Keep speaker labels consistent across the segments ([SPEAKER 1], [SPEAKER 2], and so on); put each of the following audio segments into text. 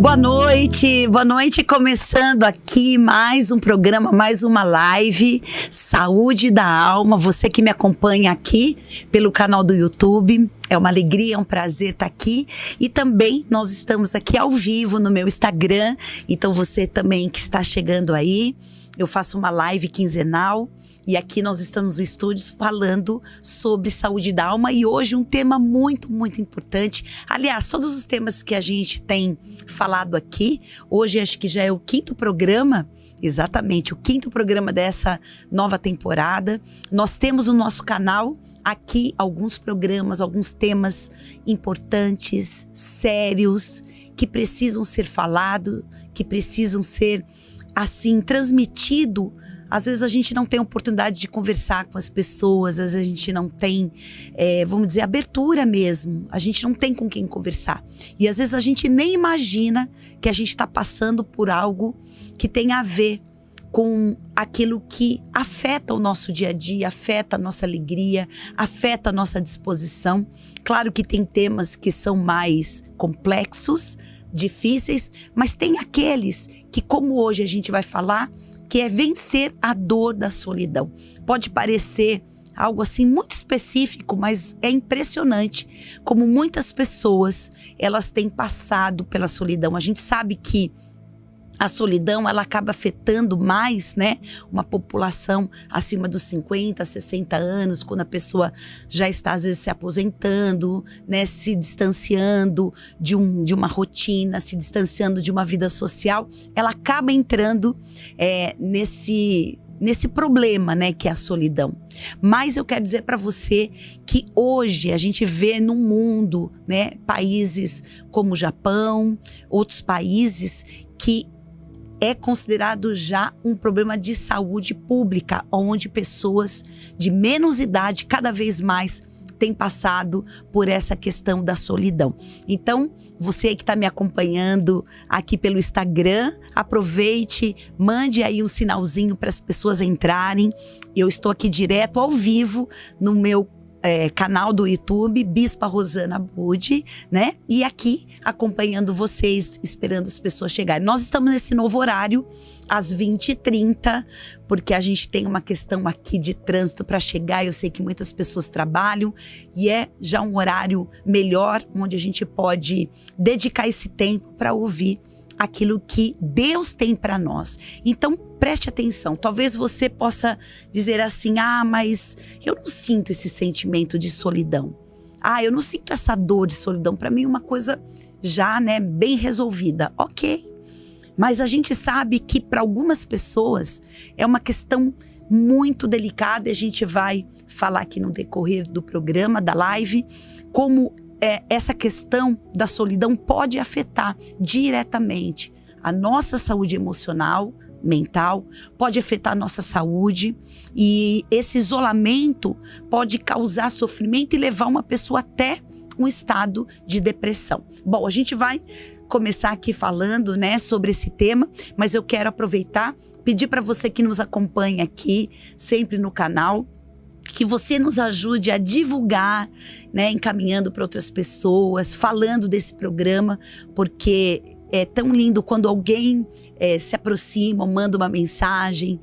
[SPEAKER 1] Boa noite, começando aqui mais um programa, mais uma live, Saúde da Alma, você que me acompanha aqui pelo canal do YouTube, é uma alegria, é um prazer estar aqui e também nós estamos aqui ao vivo no meu Instagram, então você também que está chegando aí, eu faço uma live quinzenal. E aqui nós estamos nos estúdios falando sobre saúde da alma e hoje um tema muito, muito importante. Aliás, todos os temas que a gente tem falado aqui, hoje acho que já é o 5º programa, exatamente, o 5º programa dessa nova temporada. Nós temos no nosso canal aqui alguns programas, alguns temas importantes, sérios, que precisam ser falados, que precisam ser, assim, transmitidos. Às vezes a gente não tem oportunidade de conversar com as pessoas, às vezes a gente não tem, vamos dizer, abertura mesmo. A gente não tem com quem conversar. E às vezes a gente nem imagina que a gente está passando por algo que tem a ver com aquilo que afeta o nosso dia a dia, afeta a nossa alegria, afeta a nossa disposição. Claro que tem temas que são mais complexos, difíceis, mas tem aqueles que, como hoje a gente vai falar, que é vencer a dor da solidão. Pode parecer algo assim muito específico, mas é impressionante como muitas pessoas, elas têm passado pela solidão. A gente sabe que a solidão, ela acaba afetando mais, né, uma população acima dos 50, 60 anos, quando a pessoa já está, às vezes, se aposentando, né, se distanciando de uma rotina, se distanciando de uma vida social, ela acaba entrando nesse problema, né, que é a solidão. Mas eu quero dizer para você que hoje a gente vê no mundo, né, países como o Japão, outros países que é considerado já um problema de saúde pública, onde pessoas de menos idade cada vez mais têm passado por essa questão da solidão. Então, você que está me acompanhando aqui pelo Instagram, aproveite, mande aí um sinalzinho para as pessoas entrarem. Eu estou aqui direto ao vivo no meu canal do YouTube, Bispa Rosana Budi, né? E aqui acompanhando vocês, esperando as pessoas chegarem. Nós estamos nesse novo horário, às 20h30, porque a gente tem uma questão aqui de trânsito para chegar. Eu sei que muitas pessoas trabalham e é já um horário melhor, onde a gente pode dedicar esse tempo para ouvir aquilo que Deus tem para nós. Então, preste atenção. Talvez você possa dizer assim, mas eu não sinto esse sentimento de solidão. Eu não sinto essa dor de solidão. Para mim, uma coisa já, né, bem resolvida. Ok. Mas a gente sabe que para algumas pessoas é uma questão muito delicada e a gente vai falar aqui no decorrer do programa, da live, como essa questão da solidão pode afetar diretamente a nossa saúde emocional, mental, pode afetar a nossa saúde e esse isolamento pode causar sofrimento e levar uma pessoa até um estado de depressão. Bom, a gente vai começar aqui falando, né, sobre esse tema, mas eu quero aproveitar, pedir para você que nos acompanha aqui, sempre no canal, que você nos ajude a divulgar, né, encaminhando para outras pessoas, falando desse programa, porque é tão lindo quando alguém se aproxima, ou manda uma mensagem,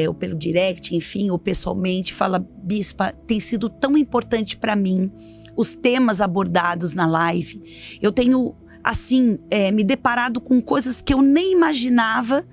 [SPEAKER 1] ou pelo direct, enfim, ou pessoalmente, fala, Bispa, tem sido tão importante para mim os temas abordados na live. Eu tenho, assim, me deparado com coisas que eu nem imaginava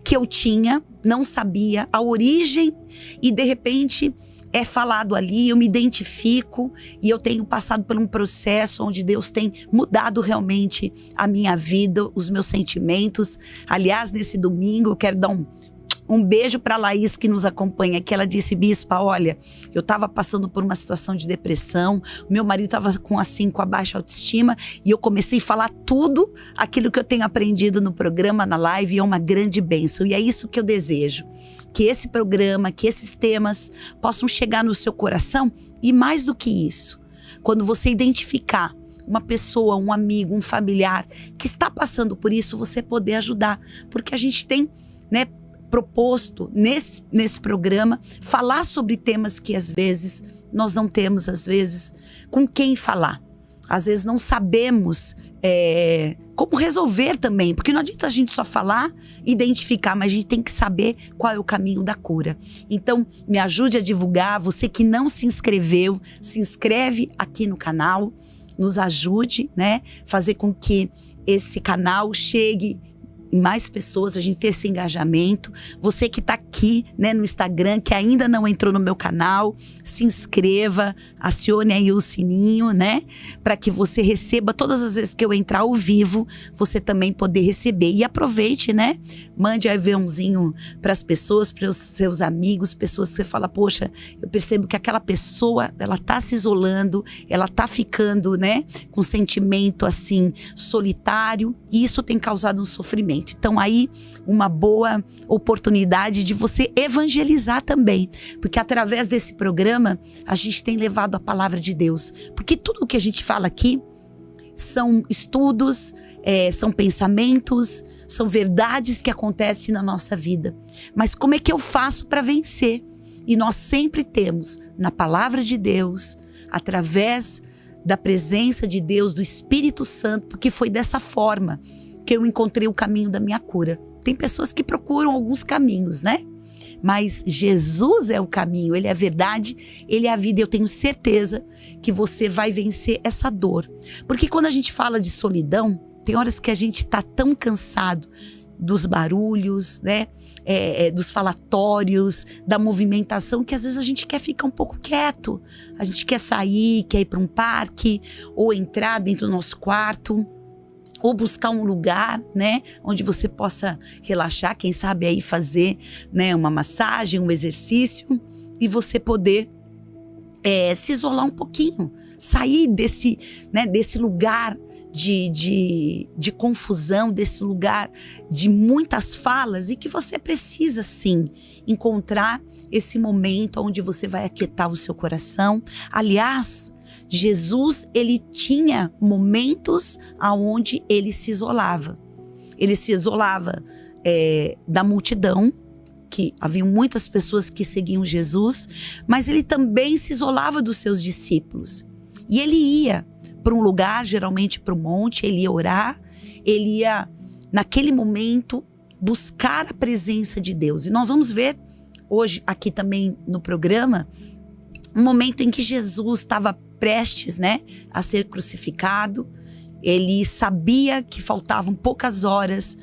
[SPEAKER 1] que eu tinha, não sabia a origem e, de repente, é falado ali, eu me identifico e eu tenho passado por um processo onde Deus tem mudado realmente a minha vida, os meus sentimentos. Aliás, nesse domingo eu quero dar um beijo para a Laís que nos acompanha aqui. Ela disse, Bispa, olha, eu estava passando por uma situação de depressão, meu marido estava com a baixa autoestima e eu comecei a falar tudo aquilo que eu tenho aprendido no programa, na live, e é uma grande bênção. E é isso que eu desejo, que esse programa, que esses temas possam chegar no seu coração e mais do que isso, quando você identificar uma pessoa, um amigo, um familiar que está passando por isso, você poder ajudar, porque a gente tem, né, proposto nesse programa falar sobre temas que às vezes nós não temos, às vezes, com quem falar. às vezes não sabemos como resolver também, porque não adianta a gente só falar, identificar, mas a gente tem que saber qual é o caminho da cura. Então, me ajude a divulgar. Você que não se inscreveu, se inscreve aqui no canal, nos ajude, né? Fazer com que esse canal chegue em mais pessoas, a gente ter esse engajamento. Você que tá aqui, né, no Instagram, que ainda não entrou no meu canal, se inscreva, acione aí o sininho, né, para que você receba todas as vezes que eu entrar ao vivo, você também poder receber. E aproveite, né, mande aviãozinho para as pessoas, para os seus amigos, pessoas que você fala, poxa, eu percebo que aquela pessoa, ela tá se isolando, ela tá ficando, né, com um sentimento assim solitário, e isso tem causado um sofrimento. Então aí uma boa oportunidade de você evangelizar também, porque através desse programa a gente tem levado a palavra de Deus, porque tudo o que a gente fala aqui são estudos, são pensamentos, são verdades que acontecem na nossa vida. Mas como é que eu faço para vencer? E nós sempre temos na palavra de Deus, através da presença de Deus, do Espírito Santo, porque foi dessa forma que eu encontrei o caminho da minha cura. Tem pessoas que procuram alguns caminhos, né? Mas Jesus é o caminho, Ele é a verdade, Ele é a vida. Eu tenho certeza que você vai vencer essa dor. Porque quando a gente fala de solidão, tem horas que a gente tá tão cansado dos barulhos, né? Dos falatórios, da movimentação, que às vezes a gente quer ficar um pouco quieto. A gente quer sair, quer ir para um parque, ou entrar dentro do nosso quarto, ou buscar um lugar, né, onde você possa relaxar, quem sabe aí fazer, né, uma massagem, um exercício, e você poder se isolar um pouquinho, sair desse lugar de confusão, desse lugar de muitas falas, e que você precisa sim encontrar esse momento onde você vai aquietar o seu coração. Aliás, Jesus, ele tinha momentos aonde ele se isolava. Ele se isolava da multidão, que haviam muitas pessoas que seguiam Jesus, mas ele também se isolava dos seus discípulos. E ele ia para um lugar, geralmente para o monte, ele ia orar, ele ia, naquele momento, buscar a presença de Deus. E nós vamos ver hoje, aqui também no programa, um momento em que Jesus estava prestes, né, a ser crucificado. Ele sabia que faltavam poucas horas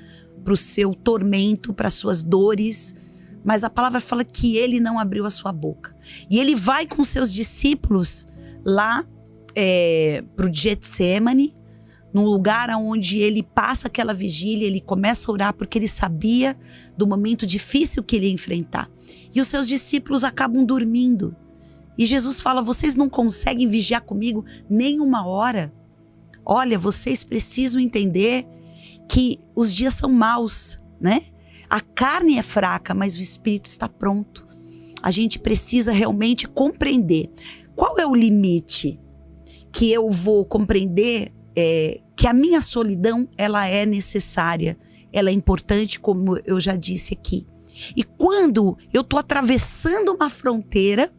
[SPEAKER 1] para o seu tormento, para as suas dores, mas a palavra fala que ele não abriu a sua boca. E ele vai com seus discípulos lá para o Getsemane, num lugar onde ele passa aquela vigília, ele começa a orar porque ele sabia do momento difícil que ele ia enfrentar. E os seus discípulos acabam dormindo. E Jesus fala, vocês não conseguem vigiar comigo nem uma hora? Olha, vocês precisam entender que os dias são maus, né? A carne é fraca, mas o espírito está pronto. A gente precisa realmente compreender. Qual é o limite que eu vou compreender que a minha solidão, ela é necessária, ela é importante, como eu já disse aqui. E quando eu estou atravessando uma fronteira,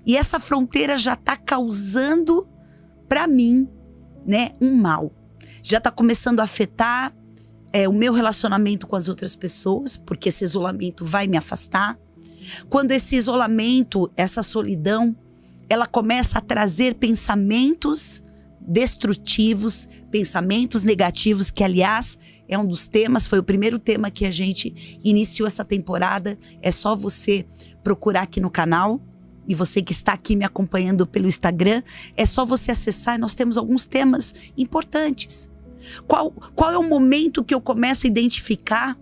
[SPEAKER 1] e essa fronteira já está causando para mim, né, um mal. Já está começando a afetar o meu relacionamento com as outras pessoas, porque esse isolamento vai me afastar. Quando esse isolamento, essa solidão, ela começa a trazer pensamentos destrutivos, pensamentos negativos, que aliás é um dos temas, foi o primeiro tema que a gente iniciou essa temporada. É só você procurar aqui no canal. E você que está aqui me acompanhando pelo Instagram, é só você acessar e nós temos alguns temas importantes. Qual é o momento que eu começo a identificar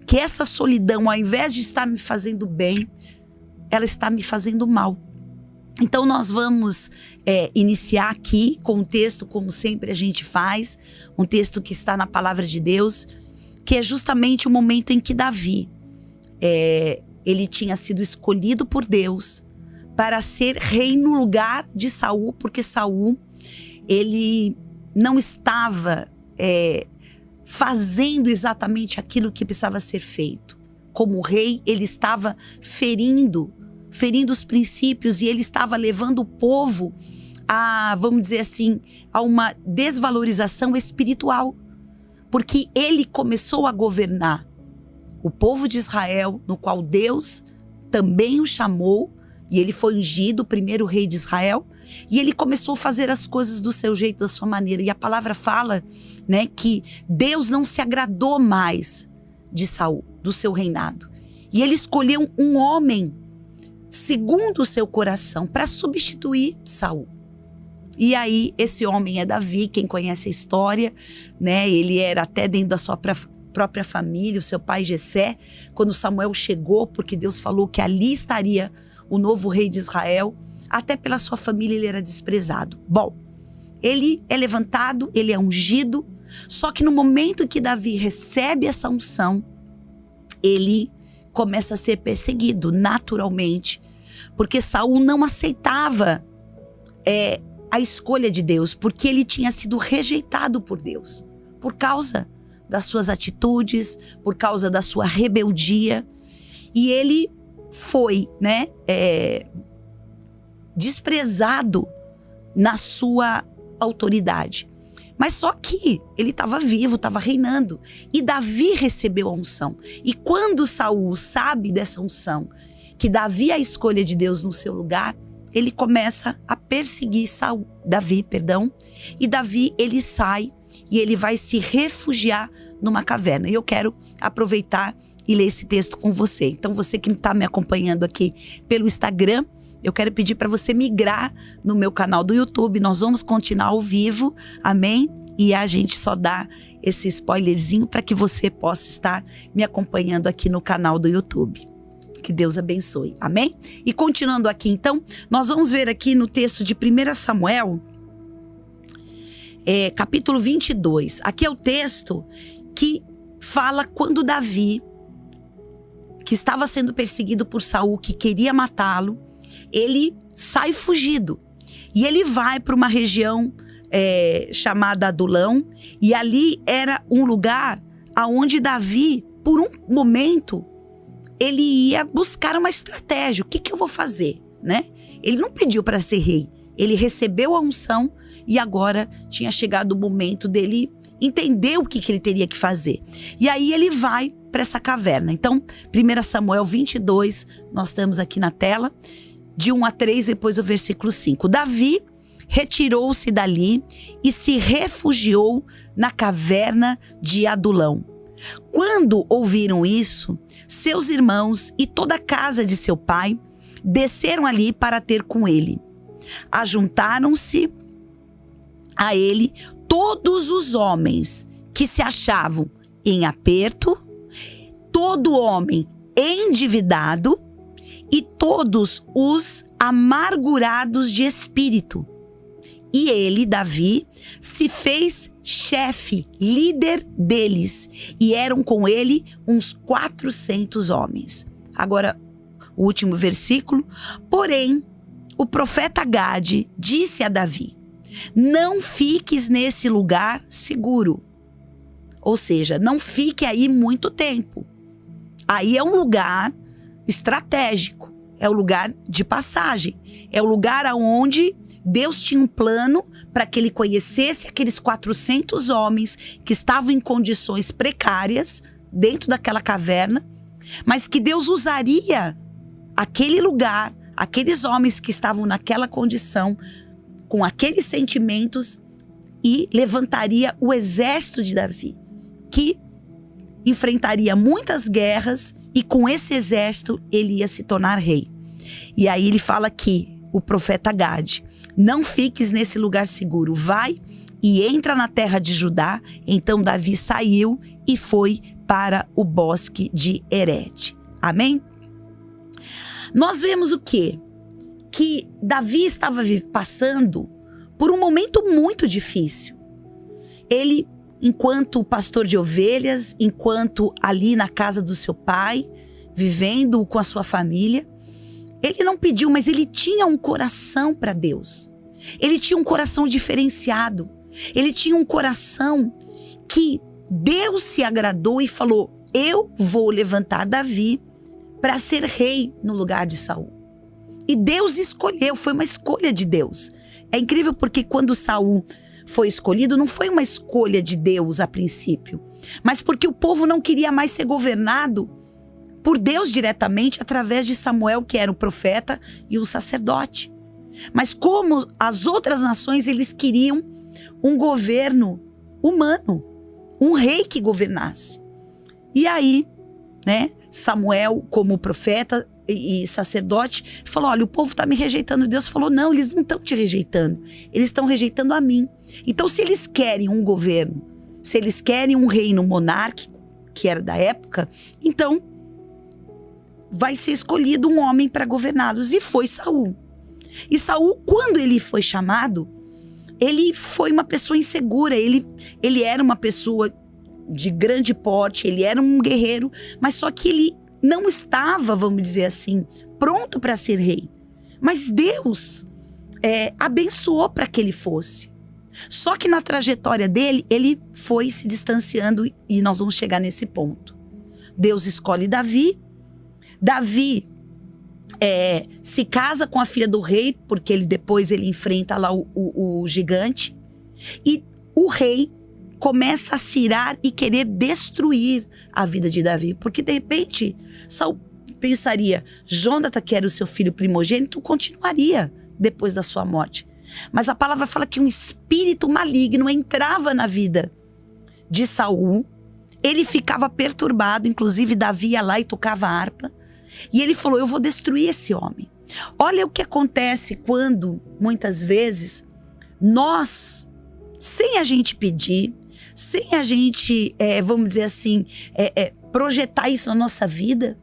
[SPEAKER 1] que essa solidão, ao invés de estar me fazendo bem, ela está me fazendo mal? Então nós vamos iniciar aqui com um texto, como sempre a gente faz, um texto que está na palavra de Deus, que é justamente o momento em que Davi, ele tinha sido escolhido por Deus para ser rei no lugar de Saul, porque Saul, ele não estava fazendo exatamente aquilo que precisava ser feito. Como rei, ele estava ferindo os princípios, e ele estava levando o povo vamos dizer assim, a uma desvalorização espiritual. Porque ele começou a governar o povo de Israel, no qual Deus também o chamou, e ele foi ungido, o primeiro rei de Israel, e ele começou a fazer as coisas do seu jeito, da sua maneira. E a palavra fala, né, que Deus não se agradou mais de Saul, do seu reinado. E ele escolheu um homem segundo o seu coração para substituir Saul. E aí, esse homem é Davi, quem conhece a história, né? Ele era até dentro da sua própria família, o seu pai Jessé, quando Samuel chegou, porque Deus falou que ali estaria o novo rei de Israel, até pela sua família ele era desprezado. Bom, ele é levantado, ele é ungido, só que no momento que Davi recebe essa unção, ele começa a ser perseguido naturalmente, porque Saul não aceitava a escolha de Deus, porque ele tinha sido rejeitado por Deus, por causa das suas atitudes, por causa da sua rebeldia. E ele foi, né, desprezado na sua autoridade. Mas só que ele estava vivo, estava reinando. E Davi recebeu a unção. E quando Saul sabe dessa unção, que Davi é a escolha de Deus no seu lugar, ele começa a perseguir Davi. E Davi, ele sai e ele vai se refugiar numa caverna. E eu quero aproveitar e ler esse texto com você. Então, você que está me acompanhando aqui pelo Instagram, eu quero pedir para você migrar no meu canal do YouTube. Nós vamos continuar ao vivo, amém? E a gente só dá esse spoilerzinho para que você possa estar me acompanhando aqui no canal do YouTube. Que Deus abençoe, amém? E continuando aqui, então, nós vamos ver aqui no texto de 1 Samuel, capítulo 22. Aqui é o texto que fala quando Davi, que estava sendo perseguido por Saul, que queria matá-lo, ele sai fugido. E ele vai para uma região chamada Adulão, e ali era um lugar aonde Davi, por um momento, ele ia buscar uma estratégia. O que eu vou fazer, né? Ele não pediu para ser rei. Ele recebeu a unção e agora tinha chegado o momento dele entender o que ele teria que fazer. E aí ele vai para essa caverna. Então, 1 Samuel 22, nós estamos aqui na tela, de 1 a 3, depois o versículo 5. Davi retirou-se dali e se refugiou na caverna de Adulão. Quando ouviram isso, seus irmãos e toda a casa de seu pai desceram ali para ter com ele. Ajuntaram-se a ele todos os homens que se achavam em aperto, todo homem endividado e todos os amargurados de espírito. E ele, Davi, se fez chefe, líder deles, e eram com ele uns 400 homens. Agora, o último versículo. Porém, o profeta Gade disse a Davi: não fiques nesse lugar seguro. Ou seja, não fique aí muito tempo. Aí é um lugar estratégico, é o lugar de passagem, é o lugar onde Deus tinha um plano para que ele conhecesse aqueles 400 homens que estavam em condições precárias dentro daquela caverna, mas que Deus usaria aquele lugar, aqueles homens que estavam naquela condição, com aqueles sentimentos, e levantaria o exército de Davi, que enfrentaria muitas guerras, e com esse exército ele ia se tornar rei. E aí ele fala aqui, o profeta Gade: não fiques nesse lugar seguro, vai e entra na terra de Judá. Então Davi saiu e foi para o bosque de Herete. Amém? Nós vemos o quê? Que Davi estava passando por um momento muito difícil. Ele, enquanto pastor de ovelhas, enquanto ali na casa do seu pai, vivendo com a sua família, ele não pediu, mas ele tinha um coração para Deus. Ele tinha um coração diferenciado. Ele tinha um coração que Deus se agradou e falou: eu vou levantar Davi para ser rei no lugar de Saul. E Deus escolheu, foi uma escolha de Deus, É incrível porque quando Saul foi escolhido, não foi uma escolha de Deus a princípio, mas porque o povo não queria mais ser governado por Deus diretamente através de Samuel, que era o profeta e o sacerdote. Mas como as outras nações, eles queriam um governo humano, um rei que governasse. E aí, né, Samuel, como profeta e sacerdote, falou: olha, o povo está me rejeitando. Deus falou: não, eles não estão te rejeitando, eles estão rejeitando a mim. Então, se eles querem um governo, se eles querem um reino monárquico, que era da época, então vai ser escolhido um homem para governá-los. E foi Saul. E Saul, quando ele foi chamado, ele foi uma pessoa insegura, ele era uma pessoa de grande porte, ele era um guerreiro, mas só que ele não estava, vamos dizer assim, pronto para ser rei. Mas Deus abençoou para que ele fosse. Só que na trajetória dele, ele foi se distanciando e nós vamos chegar nesse ponto. Deus escolhe Davi. Davi se casa com a filha do rei, porque depois ele enfrenta lá o gigante. E o rei começa a se irar e querer destruir a vida de Davi. Porque de repente, Saul pensaria: Jônatan, que era o seu filho primogênito, continuaria depois da sua morte. Mas a palavra fala que um espírito maligno entrava na vida de Saul. Ele ficava perturbado, inclusive Davi ia lá e tocava a harpa. E ele falou: eu vou destruir esse homem. Olha o que acontece quando, muitas vezes, nós, sem a gente pedir, sem a gente, vamos dizer assim, projetar isso na nossa vida,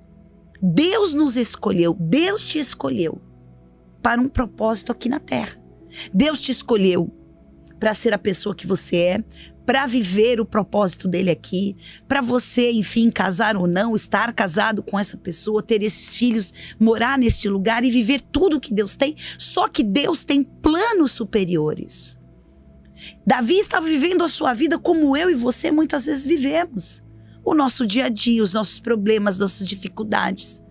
[SPEAKER 1] Deus nos escolheu, Deus te escolheu para um propósito aqui na terra. Deus te escolheu para ser a pessoa que você é, para viver o propósito dele aqui, para você, enfim, casar ou não, estar casado com essa pessoa, ter esses filhos, morar neste lugar e viver tudo que Deus tem. Só que Deus tem planos superiores. Davi estava vivendo a sua vida como eu e você muitas vezes vivemos. O nosso dia a dia, os nossos problemas, nossas dificuldades.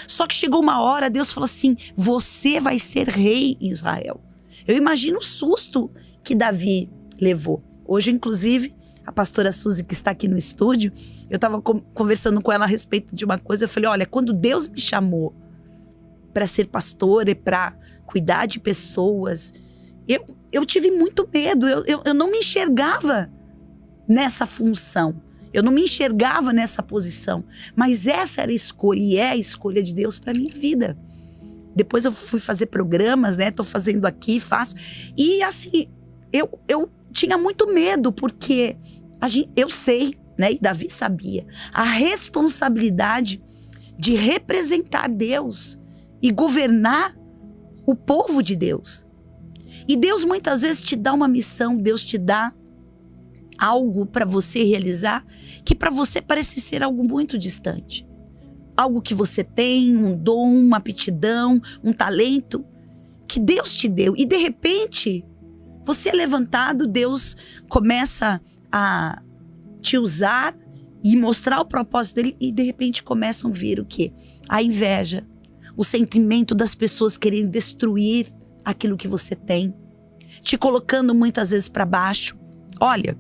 [SPEAKER 1] Só que chegou uma hora, Deus falou assim: você vai ser rei em Israel. Eu imagino o susto que Davi levou. Hoje, inclusive, a pastora Suzy, que está aqui no estúdio, eu estava conversando com ela a respeito de uma coisa. Eu falei: olha, quando Deus me chamou para ser pastora e para cuidar de pessoas, eu tive muito medo. Eu não me enxergava nessa função. Eu não me enxergava nessa posição. Mas essa era a escolha, e é a escolha de Deus para minha vida. Depois eu fui fazer programas, né? Tô fazendo aqui, faço. E assim, eu tinha muito medo, porque eu sei, né? E Davi sabia, a responsabilidade de representar Deus e governar o povo de Deus. E Deus muitas vezes te dá uma missão, Deus te dá algo para você realizar, que para você parece ser algo muito distante. Algo que você tem, um dom, uma aptidão, um talento que Deus te deu. E de repente, você é levantado, Deus começa a te usar e mostrar o propósito dele. E de repente começam a vir o quê? A inveja, o sentimento das pessoas querendo destruir aquilo que você tem, te colocando muitas vezes para baixo. Olha,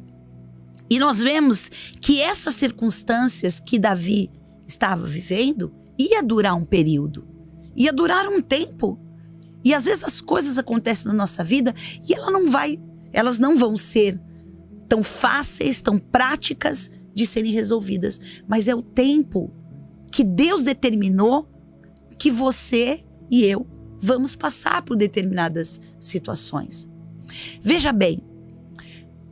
[SPEAKER 1] e nós vemos que essas circunstâncias que Davi estava vivendo ia durar um período, ia durar um tempo. E às vezes as coisas acontecem na nossa vida e elas não vão ser tão fáceis, tão práticas de serem resolvidas. Mas é o tempo que Deus determinou que você e eu vamos passar por determinadas situações. Veja bem,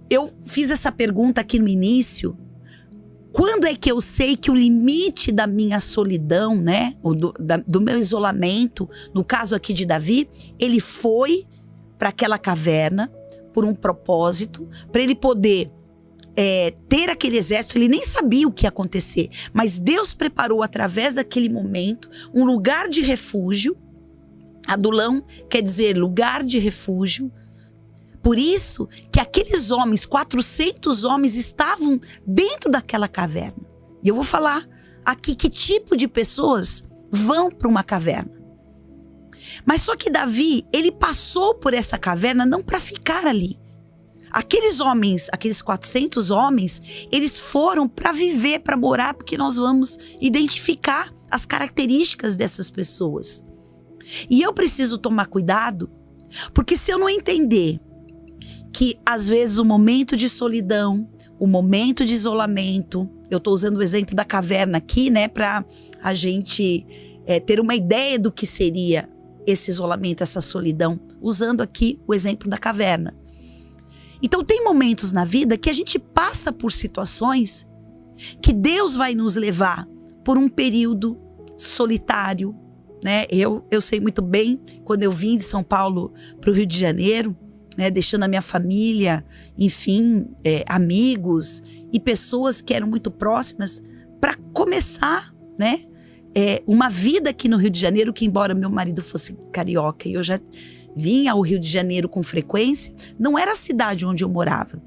[SPEAKER 1] eu fiz essa pergunta aqui no início. Quando é que eu sei que o limite da minha solidão, né, ou do meu isolamento, no caso aqui de Davi, ele foi para aquela caverna por um propósito, para ele poder ter aquele exército. Ele nem sabia o que ia acontecer, mas Deus preparou através daquele momento um lugar de refúgio. Adulão quer dizer lugar de refúgio. Por isso que aqueles homens, 400 homens, estavam dentro daquela caverna. E eu vou falar aqui que tipo de pessoas vão para uma caverna. Mas só que Davi, ele passou por essa caverna não para ficar ali. Aqueles homens, aqueles 400 homens, eles foram para viver, para morar, porque nós vamos identificar as características dessas pessoas. E eu preciso tomar cuidado, porque se eu não entender que às vezes o momento de solidão, o momento de isolamento, eu estou usando o exemplo da caverna aqui, né, para a gente ter uma ideia do que seria esse isolamento, essa solidão, usando aqui o exemplo da caverna. Então tem momentos na vida que a gente passa por situações que Deus vai nos levar por um período solitário, né? Eu sei muito bem, quando eu vim de São Paulo para o Rio de Janeiro, né, deixando a minha família, enfim, amigos e pessoas que eram muito próximas, para começar, né, uma vida aqui no Rio de Janeiro, que embora meu marido fosse carioca e eu já vinha ao Rio de Janeiro com frequência, não era a cidade onde eu morava.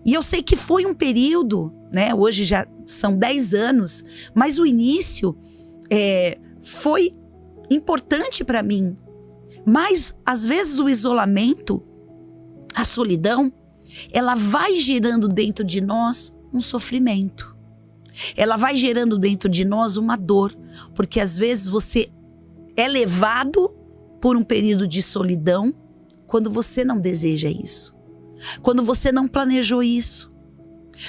[SPEAKER 1] E eu sei que foi um período, né, hoje já são 10 anos, mas o início foi importante para mim. Mas, às vezes, o isolamento, a solidão, ela vai gerando dentro de nós um sofrimento. Ela vai gerando dentro de nós uma dor, porque às vezes você é levado por um período de solidão quando você não deseja isso. Quando você não planejou isso.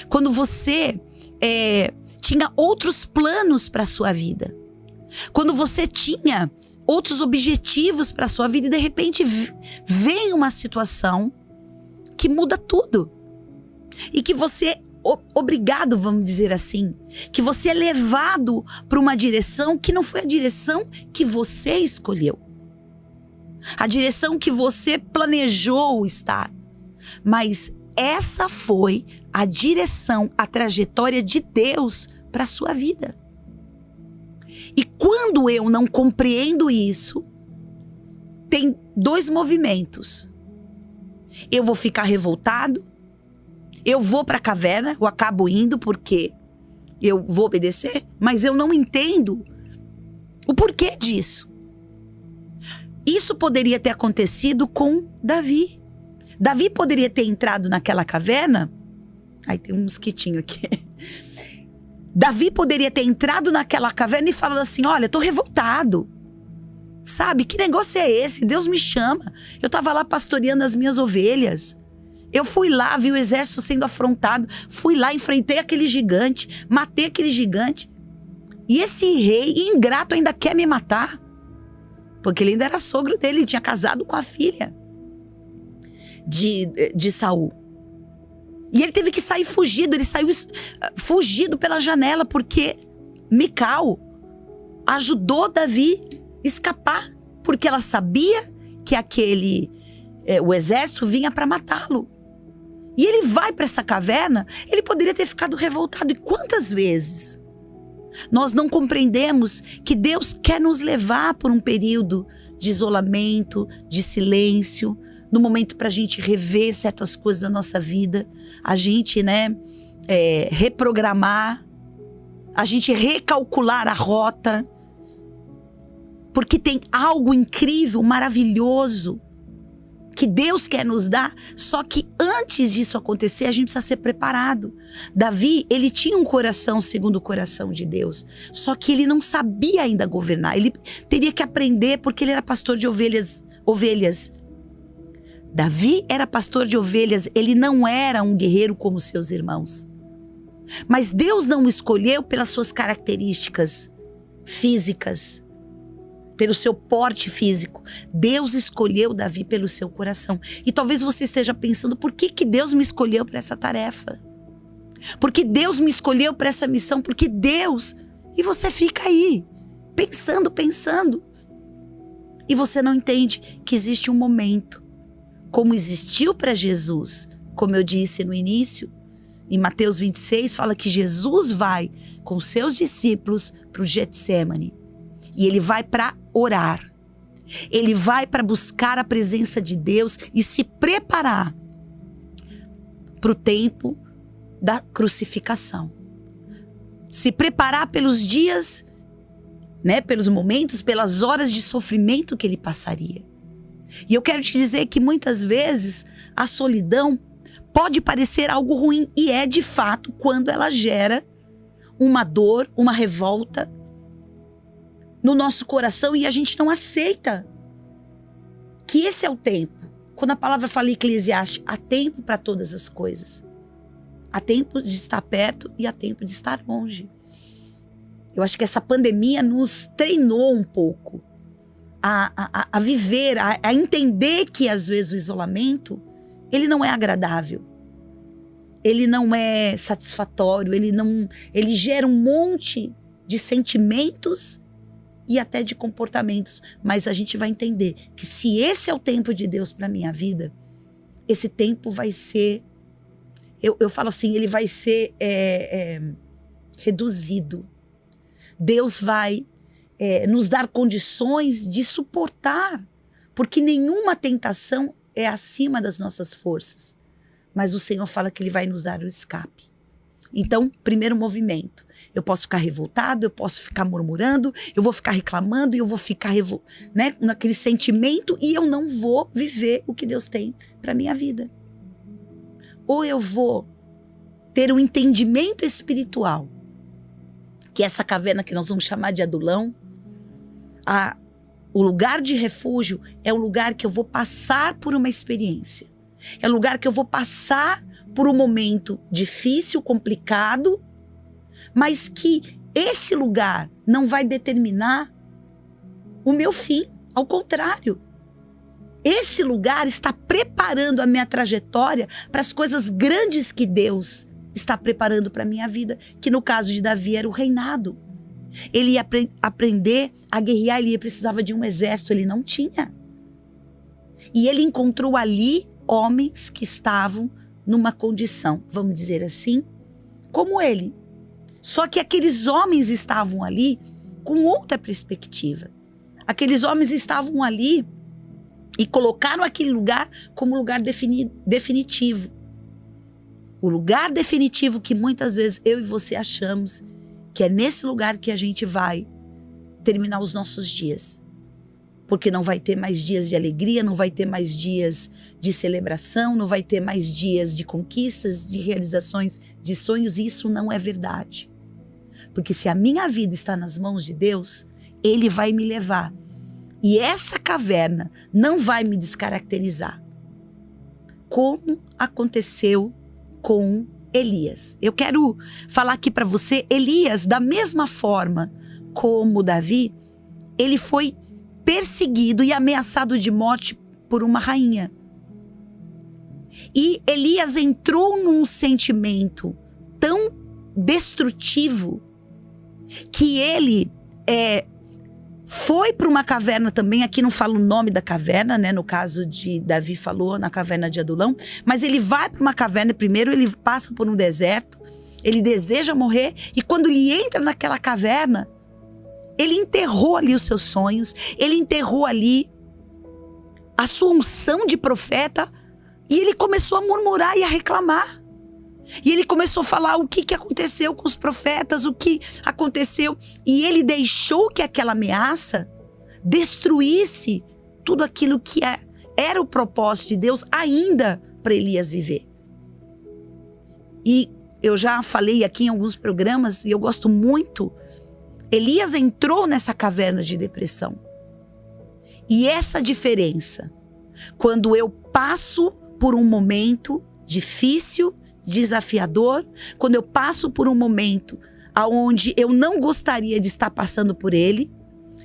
[SPEAKER 1] Quando você tinha outros planos para a sua vida. Quando você tinha outros objetivos para a sua vida e de repente vem uma situação que muda tudo. E que você obrigado, vamos dizer assim, que você é levado para uma direção que não foi a direção que você escolheu. A direção que você planejou estar. Mas essa foi a direção, a trajetória de Deus para a sua vida. E quando eu não compreendo isso, tem 2 movimentos. Eu vou ficar revoltado, eu vou para a caverna, eu acabo indo porque eu vou obedecer, mas eu não entendo o porquê disso. Isso poderia ter acontecido com Davi. Davi poderia ter entrado naquela caverna. Ai, tem um mosquitinho aqui. Davi poderia ter entrado naquela caverna e falado assim: olha, tô revoltado. Sabe, que negócio é esse? Deus me chama. Eu tava lá pastoreando as minhas ovelhas. Eu fui lá, vi o exército sendo afrontado. Fui lá, enfrentei aquele gigante. Matei aquele gigante. E esse rei ingrato ainda quer me matar. Porque ele ainda era sogro dele, ele tinha casado com a filha de Saul. E ele teve que sair fugido, ele saiu fugido pela janela, porque Mical ajudou Davi a escapar, porque ela sabia que o exército vinha para matá-lo. E ele vai para essa caverna, ele poderia ter ficado revoltado. E quantas vezes nós não compreendemos que Deus quer nos levar por um período de isolamento, de silêncio, no momento para a gente rever certas coisas da nossa vida, a gente, reprogramar, a gente recalcular a rota, porque tem algo incrível, maravilhoso, que Deus quer nos dar, só que antes disso acontecer, a gente precisa ser preparado. Davi, ele tinha um coração segundo o coração de Deus, só que ele não sabia ainda governar, ele teria que aprender porque ele era pastor de ovelhas. Davi era pastor de ovelhas, ele não era um guerreiro como seus irmãos. Mas Deus não o escolheu pelas suas características físicas, pelo seu porte físico. Deus escolheu Davi pelo seu coração. E talvez você esteja pensando, por que Deus me escolheu para essa tarefa? Por que Deus me escolheu para essa missão? Porque Deus... E você fica aí, pensando. E você não entende que existe um momento, como existiu para Jesus, como eu disse no início, em Mateus 26, fala que Jesus vai com seus discípulos para o Getsêmani. E ele vai para orar. Ele vai para buscar a presença de Deus e se preparar para o tempo da crucificação. Se preparar pelos dias né? Pelos momentos, pelas horas de sofrimento que ele passaria. E eu quero te dizer que muitas vezes a solidão pode parecer algo ruim, e é de fato quando ela gera uma dor, uma revolta no nosso coração e a gente não aceita que esse é o tempo. Quando a palavra fala em Eclesiastes, há tempo para todas as coisas. Há tempo de estar perto e há tempo de estar longe. Eu acho que essa pandemia nos treinou um pouco a viver, a entender que às vezes o isolamento, ele não é agradável. Ele não é satisfatório, ele gera um monte de sentimentos e até de comportamentos. Mas a gente vai entender que se esse é o tempo de Deus para minha vida, esse tempo vai ser, eu falo assim, ele vai ser reduzido. Deus vai nos dar condições de suportar, porque nenhuma tentação é acima das nossas forças. Mas o Senhor fala que Ele vai nos dar o escape. Então, primeiro movimento. Eu posso ficar revoltado, eu posso ficar murmurando, eu vou ficar reclamando, eu vou ficar né, naquele sentimento e eu não vou viver o que Deus tem para minha vida. Ou eu vou ter um entendimento espiritual, que essa caverna que nós vamos chamar de Adulão, o lugar de refúgio é um lugar que eu vou passar por uma experiência. É um lugar que eu vou passar por um momento difícil, complicado, mas que esse lugar não vai determinar o meu fim. Ao contrário, esse lugar está preparando a minha trajetória para as coisas grandes que Deus está preparando para a minha vida, que no caso de Davi era o reinado. Ele ia aprender a guerrear, ele precisava de um exército, ele não tinha. E ele encontrou ali homens que estavam numa condição, vamos dizer assim, como ele. Só que aqueles homens estavam ali com outra perspectiva. Aqueles homens estavam ali e colocaram aquele lugar como lugar definitivo. O lugar definitivo que muitas vezes eu e você achamos que é nesse lugar que a gente vai terminar os nossos dias. Porque não vai ter mais dias de alegria, não vai ter mais dias de celebração, não vai ter mais dias de conquistas, de realizações, de sonhos. Isso não é verdade. Porque se a minha vida está nas mãos de Deus, Ele vai me levar. E essa caverna não vai me descaracterizar. Como aconteceu com Elias. Eu quero falar aqui para você, Elias, da mesma forma como Davi, ele foi perseguido e ameaçado de morte por uma rainha. E Elias entrou num sentimento tão destrutivo que ele foi para uma caverna também. Aqui não fala o nome da caverna, né? No caso de Davi falou na caverna de Adulão, mas ele vai para uma caverna primeiro, ele passa por um deserto, ele deseja morrer e quando ele entra naquela caverna, ele enterrou ali os seus sonhos, ele enterrou ali a sua unção de profeta e ele começou a murmurar e a reclamar. E ele começou a falar o que aconteceu com os profetas, o que aconteceu. E ele deixou que aquela ameaça destruísse tudo aquilo que era o propósito de Deus ainda para Elias viver. E eu já falei aqui em alguns programas, e eu gosto muito, Elias entrou nessa caverna de depressão. E essa diferença, quando eu passo por um momento difícil, desafiador, quando eu passo por um momento onde eu não gostaria de estar passando por ele,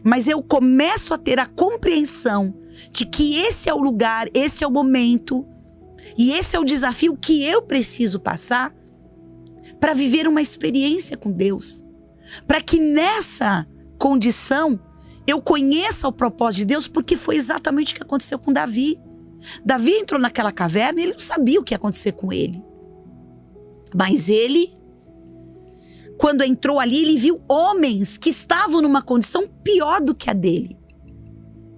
[SPEAKER 1] mas eu começo a ter a compreensão de que esse é o lugar, esse é o momento e esse é o desafio que eu preciso passar para viver uma experiência com Deus, para que nessa condição eu conheça o propósito de Deus, porque foi exatamente o que aconteceu com Davi. Davi entrou naquela caverna e ele não sabia o que ia acontecer com ele. Mas ele, quando entrou ali, ele viu homens que estavam numa condição pior do que a dele.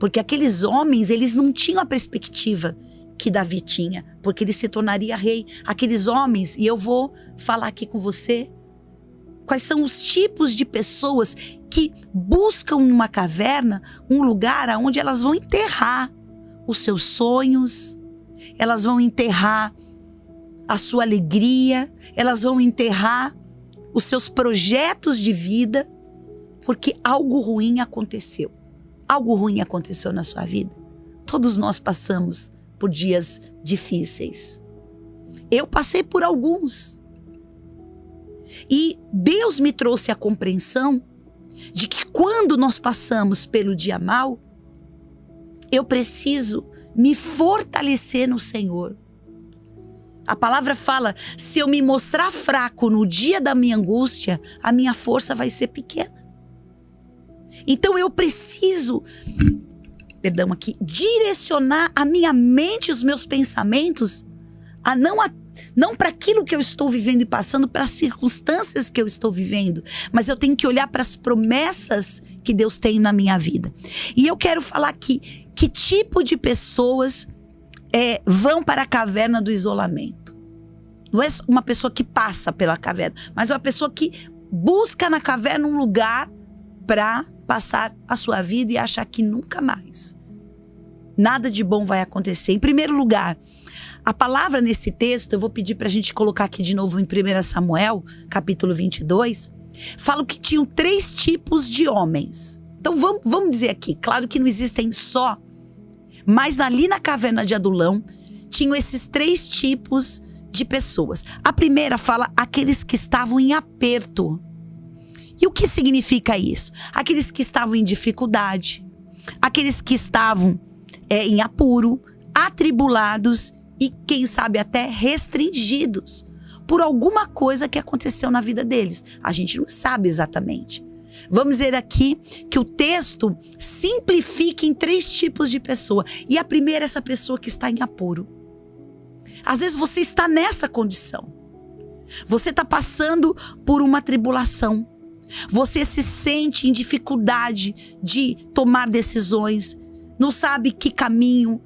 [SPEAKER 1] Porque aqueles homens, eles não tinham a perspectiva que Davi tinha, porque ele se tornaria rei. Aqueles homens, e eu vou falar aqui com você, Quais são os tipos de pessoas que buscam numa caverna um lugar onde elas vão enterrar os seus sonhos, elas vão enterrar a sua alegria, elas vão enterrar os seus projetos de vida, porque algo ruim aconteceu. Algo ruim aconteceu na sua vida. Todos nós passamos por dias difíceis. Eu passei por alguns. E Deus me trouxe a compreensão de que quando nós passamos pelo dia mau, eu preciso me fortalecer no Senhor. A palavra fala, se eu me mostrar fraco no dia da minha angústia, a minha força vai ser pequena. Então eu preciso, direcionar a minha mente, os meus pensamentos, não para aquilo que eu estou vivendo e passando, para as circunstâncias que eu estou vivendo, mas eu tenho que olhar para as promessas que Deus tem na minha vida. E eu quero falar aqui, que tipo de pessoas vão para a caverna do isolamento? Não é uma pessoa que passa pela caverna, mas é uma pessoa que busca na caverna um lugar para passar a sua vida e achar que nunca mais nada de bom vai acontecer. Em primeiro lugar, a palavra nesse texto, eu vou pedir para a gente colocar aqui de novo em 1 Samuel, capítulo 22, fala que tinham 3 tipos de homens. Então vamos dizer aqui, claro que não existem só, mas ali na caverna de Adulão, tinham esses 3 tipos de pessoas. A primeira fala aqueles que estavam em aperto. E o que significa isso? Aqueles que estavam em dificuldade, aqueles que estavam em apuro, atribulados e quem sabe até restringidos por alguma coisa que aconteceu na vida deles. A gente não sabe exatamente. Vamos dizer aqui que o texto simplifica em 3 tipos de pessoa. E a primeira é essa pessoa que está em apuro. Às vezes você está nessa condição. Você está passando por uma tribulação. Você se sente em dificuldade de tomar decisões. Não sabe que caminho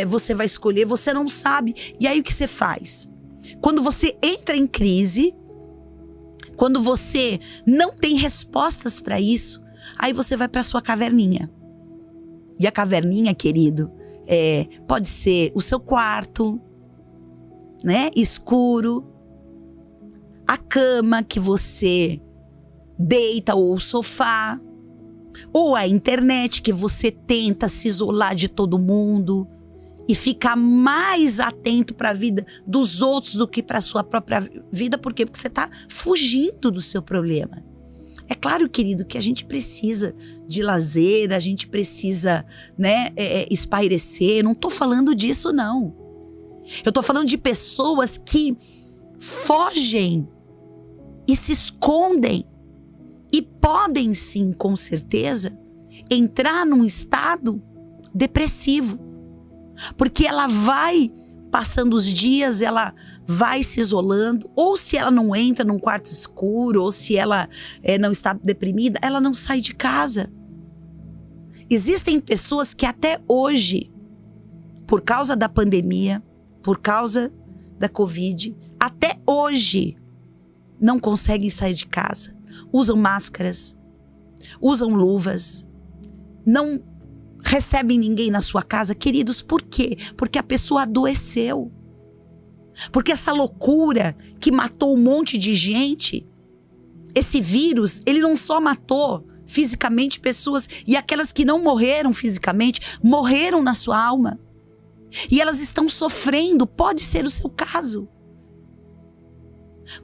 [SPEAKER 1] você vai escolher. Você não sabe. E aí o que você faz? Quando você entra em crise, quando você não tem respostas para isso, aí você vai para sua caverninha. E a caverninha, querido, pode ser o seu quarto, né, escuro, a cama que você deita ou o sofá, ou a internet que você tenta se isolar de todo mundo e ficar mais atento para a vida dos outros do que para a sua própria vida. Por quê? Porque você está fugindo do seu problema. É claro, querido, que a gente precisa de lazer, a gente precisa, né, espairecer. Não estou falando disso, não. Eu estou falando de pessoas que fogem e se escondem e podem sim, com certeza, entrar num estado depressivo. Porque ela vai passando os dias, ela vai se isolando, ou se ela não entra num quarto escuro, ou se ela não está deprimida, ela não sai de casa. Existem pessoas que até hoje, por causa da pandemia, por causa da Covid, até hoje não conseguem sair de casa. Usam máscaras, usam luvas, não recebem ninguém na sua casa. Queridos, por quê? Porque a pessoa adoeceu. Porque essa loucura que matou um monte de gente, esse vírus, ele não só matou fisicamente pessoas, e aquelas que não morreram fisicamente, morreram na sua alma. E elas estão sofrendo, pode ser o seu caso.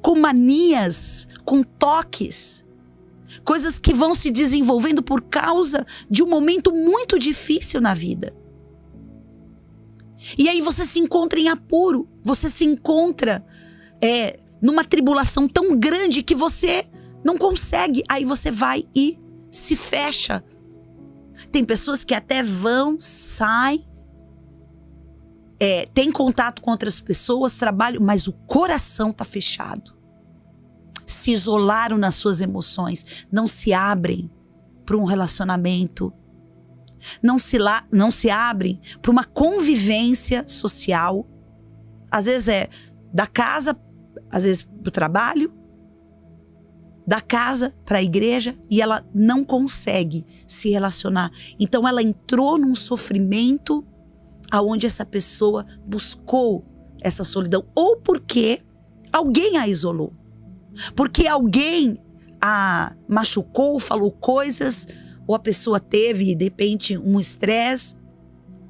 [SPEAKER 1] Com manias, com toques, coisas que vão se desenvolvendo por causa de um momento muito difícil na vida. E aí você se encontra em apuro, você se encontra numa tribulação tão grande que você não consegue. Aí você vai e se fecha. Tem pessoas que até vão, saem, tem contato com outras pessoas, trabalham, mas o coração está fechado. Se isolaram nas suas emoções, não se abrem para um relacionamento, não se abrem para uma convivência social. Às vezes é da casa, às vezes para o trabalho, da casa para a igreja e ela não consegue se relacionar. Então ela entrou num sofrimento aonde essa pessoa buscou essa solidão, ou porque alguém a isolou, porque alguém a machucou, falou coisas, ou a pessoa teve de repente um estresse,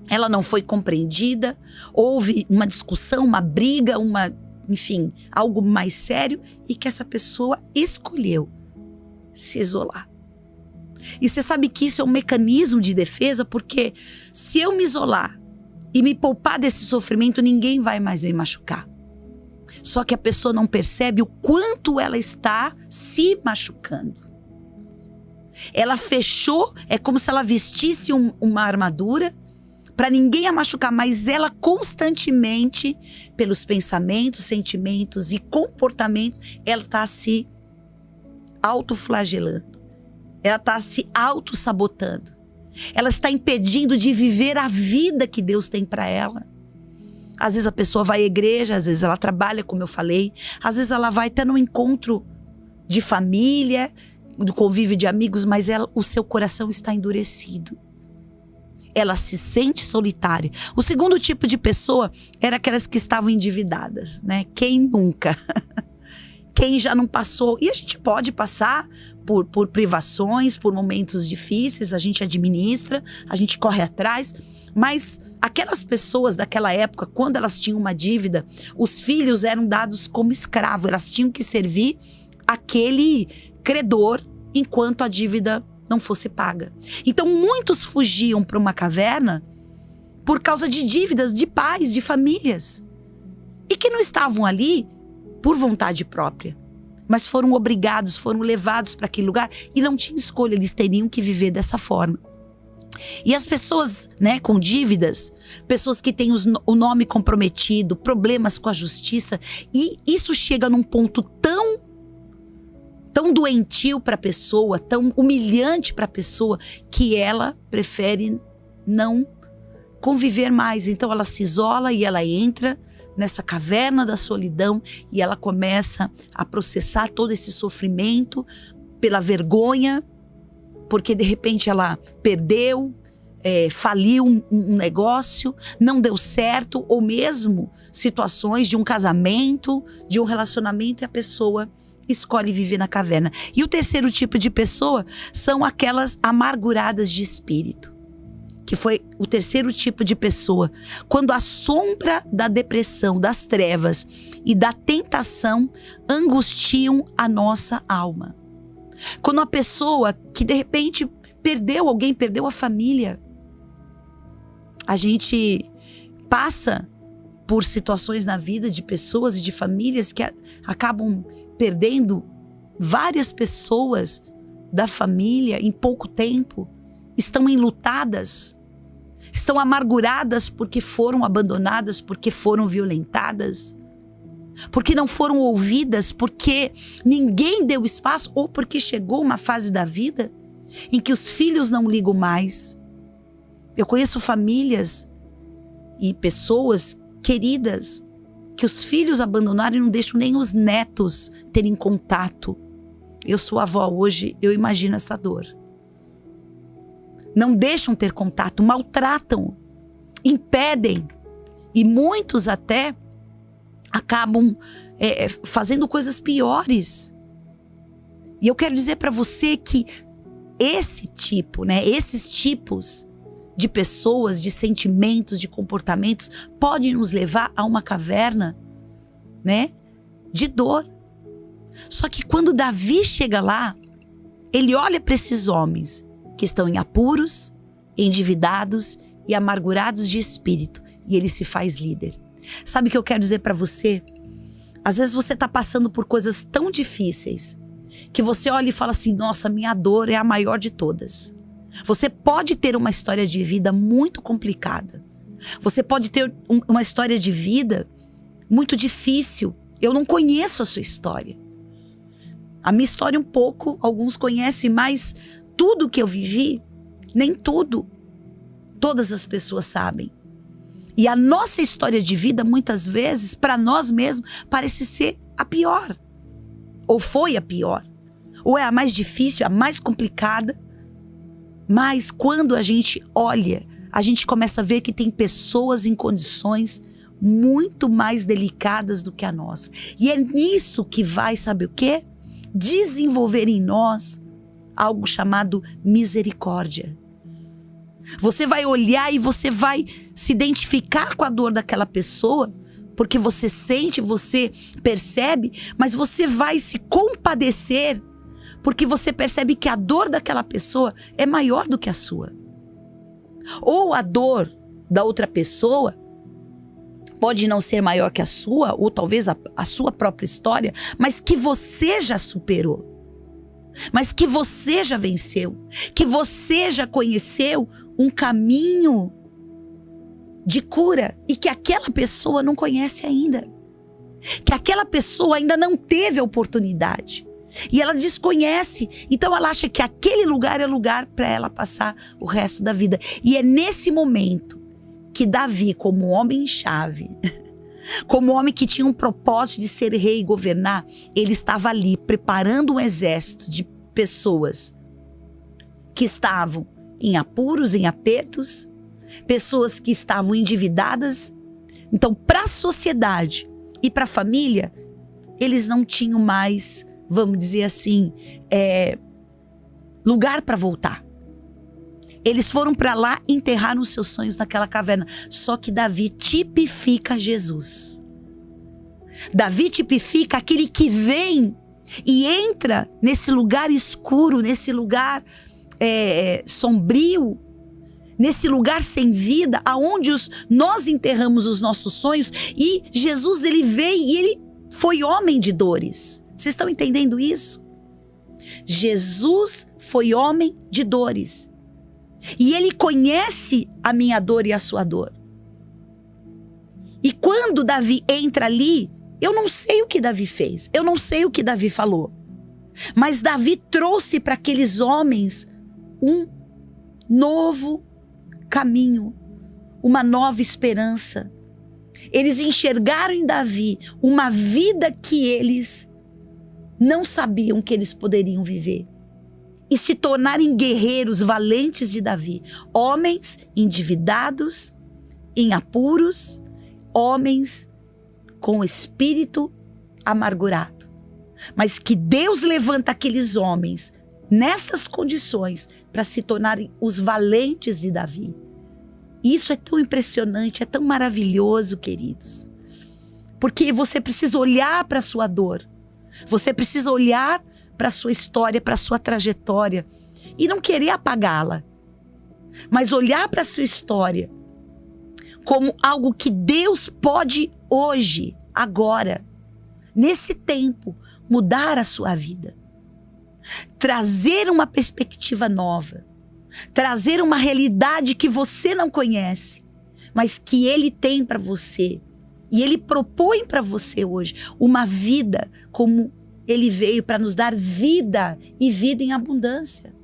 [SPEAKER 1] ela não foi compreendida, houve uma discussão, uma briga, enfim, algo mais sério, e que essa pessoa escolheu se isolar. E você sabe que isso é um mecanismo de defesa, porque se eu me isolar e me poupar desse sofrimento, ninguém vai mais me machucar. Só que a pessoa não percebe o quanto ela está se machucando. Ela fechou, é como se ela vestisse uma armadura para ninguém a machucar, mas ela constantemente, pelos pensamentos, sentimentos e comportamentos, ela está se autoflagelando. Ela está se autossabotando. Ela está impedindo de viver a vida que Deus tem para ela. Às vezes a pessoa vai à igreja, às vezes ela trabalha, como eu falei, às vezes ela vai até num encontro de família, do convívio de amigos, mas o seu coração está endurecido. Ela se sente solitária. O segundo tipo de pessoa era aquelas que estavam endividadas, né? Quem nunca? Quem já não passou? E a gente pode passar por privações, por momentos difíceis, a gente administra, a gente corre atrás. Mas aquelas pessoas daquela época, quando elas tinham uma dívida, os filhos eram dados como escravo. Elas tinham que servir aquele credor enquanto a dívida não fosse paga. Então muitos fugiam para uma caverna por causa de dívidas de pais, de famílias. E que não estavam ali por vontade própria, mas foram obrigados, foram levados para aquele lugar e não tinham escolha, eles teriam que viver dessa forma. E as pessoas, né, com dívidas, pessoas que têm o nome comprometido, problemas com a justiça, e isso chega num ponto tão doentio para a pessoa, tão humilhante para a pessoa, que ela prefere não conviver mais. Então ela se isola e ela entra nessa caverna da solidão e ela começa a processar todo esse sofrimento pela vergonha, porque de repente ela perdeu, faliu um negócio, não deu certo, ou mesmo situações de um casamento, de um relacionamento, e a pessoa escolhe viver na caverna. E o terceiro tipo de pessoa são aquelas amarguradas de espírito, que foi o terceiro tipo de pessoa. Quando a sombra da depressão, das trevas e da tentação angustiam a nossa alma. Quando a pessoa que de repente perdeu alguém, perdeu a família. A gente passa por situações na vida de pessoas e de famílias que acabam perdendo várias pessoas da família em pouco tempo. Estão enlutadas, estão amarguradas porque foram abandonadas, porque foram violentadas, porque não foram ouvidas, porque ninguém deu espaço, ou porque chegou uma fase da vida em que os filhos não ligam mais. Eu conheço famílias e pessoas queridas que os filhos abandonaram e não deixam nem os netos terem contato. Eu sou avó hoje, eu imagino essa dor. Não deixam ter contato, maltratam, impedem. E muitos até acabam fazendo coisas piores. E eu quero dizer para você que esse tipo, né, esses tipos de pessoas, de sentimentos, de comportamentos, podem nos levar a uma caverna, né, de dor. Só que quando Davi chega lá, ele olha para esses homens que estão em apuros, endividados e amargurados de espírito, e ele se faz líder. Sabe o que eu quero dizer para você? Às vezes você está passando por coisas tão difíceis que você olha e fala assim: nossa, minha dor é a maior de todas. Você pode ter uma história de vida muito complicada. Você pode ter uma história de vida muito difícil. Eu não conheço a sua história. A minha história um pouco, alguns conhecem, mas tudo que eu vivi, nem tudo, todas as pessoas sabem. E a nossa história de vida, muitas vezes, para nós mesmos, parece ser a pior. Ou foi a pior. ou é a mais difícil, a mais complicada. Mas quando a gente olha, a gente começa a ver que tem pessoas em condições muito mais delicadas do que a nossa. E é nisso que vai, sabe o quê? Desenvolver em nós algo chamado misericórdia. Você vai olhar e você vai se identificar com a dor daquela pessoa, porque você sente, você percebe, mas você vai se compadecer, porque você percebe que a dor daquela pessoa é maior do que a sua. Ou a dor da outra pessoa pode não ser maior que a sua, ou talvez a sua própria história, mas que você já superou. Mas que você já venceu. Que você já conheceu um caminho de cura e que aquela pessoa não conhece ainda. Que aquela pessoa ainda não teve a oportunidade. E ela desconhece. Então ela acha que aquele lugar é lugar para ela passar o resto da vida. E é nesse momento que Davi, como homem-chave, como homem que tinha um propósito de ser rei e governar, ele estava ali preparando um exército de pessoas que estavam em apuros, em apertos, pessoas que estavam endividadas. Então, para a sociedade e para a família, eles não tinham mais, vamos dizer assim, lugar para voltar. Eles foram para lá e enterraram os seus sonhos naquela caverna. Só que Davi tipifica Jesus. Davi tipifica aquele que vem e entra nesse lugar escuro, nesse lugar sombrio, nesse lugar sem vida, aonde nós enterramos os nossos sonhos. E Jesus, ele veio e ele foi homem de dores. Vocês estão entendendo isso? Jesus foi homem de dores. E ele conhece a minha dor e a sua dor. E quando Davi entra ali, eu não sei o que Davi fez, eu não sei o que Davi falou. Mas Davi trouxe para aqueles homens um novo caminho, uma nova esperança. Eles enxergaram em Davi uma vida que eles não sabiam que eles poderiam viver. E se tornarem guerreiros valentes de Davi. Homens endividados, em apuros, homens com espírito amargurado. Mas que Deus levanta aqueles homens nessas condições para se tornarem os valentes de Davi. Isso é tão impressionante, é tão maravilhoso, queridos. Porque você precisa olhar para a sua dor. Você precisa olhar para a sua história, para a sua trajetória e não querer apagá-la, mas olhar para a sua história como algo que Deus pode hoje, agora, nesse tempo, mudar a sua vida, trazer uma perspectiva nova, trazer uma realidade que você não conhece, mas que Ele tem para você e Ele propõe para você hoje uma vida como Ele veio para nos dar vida e vida em abundância.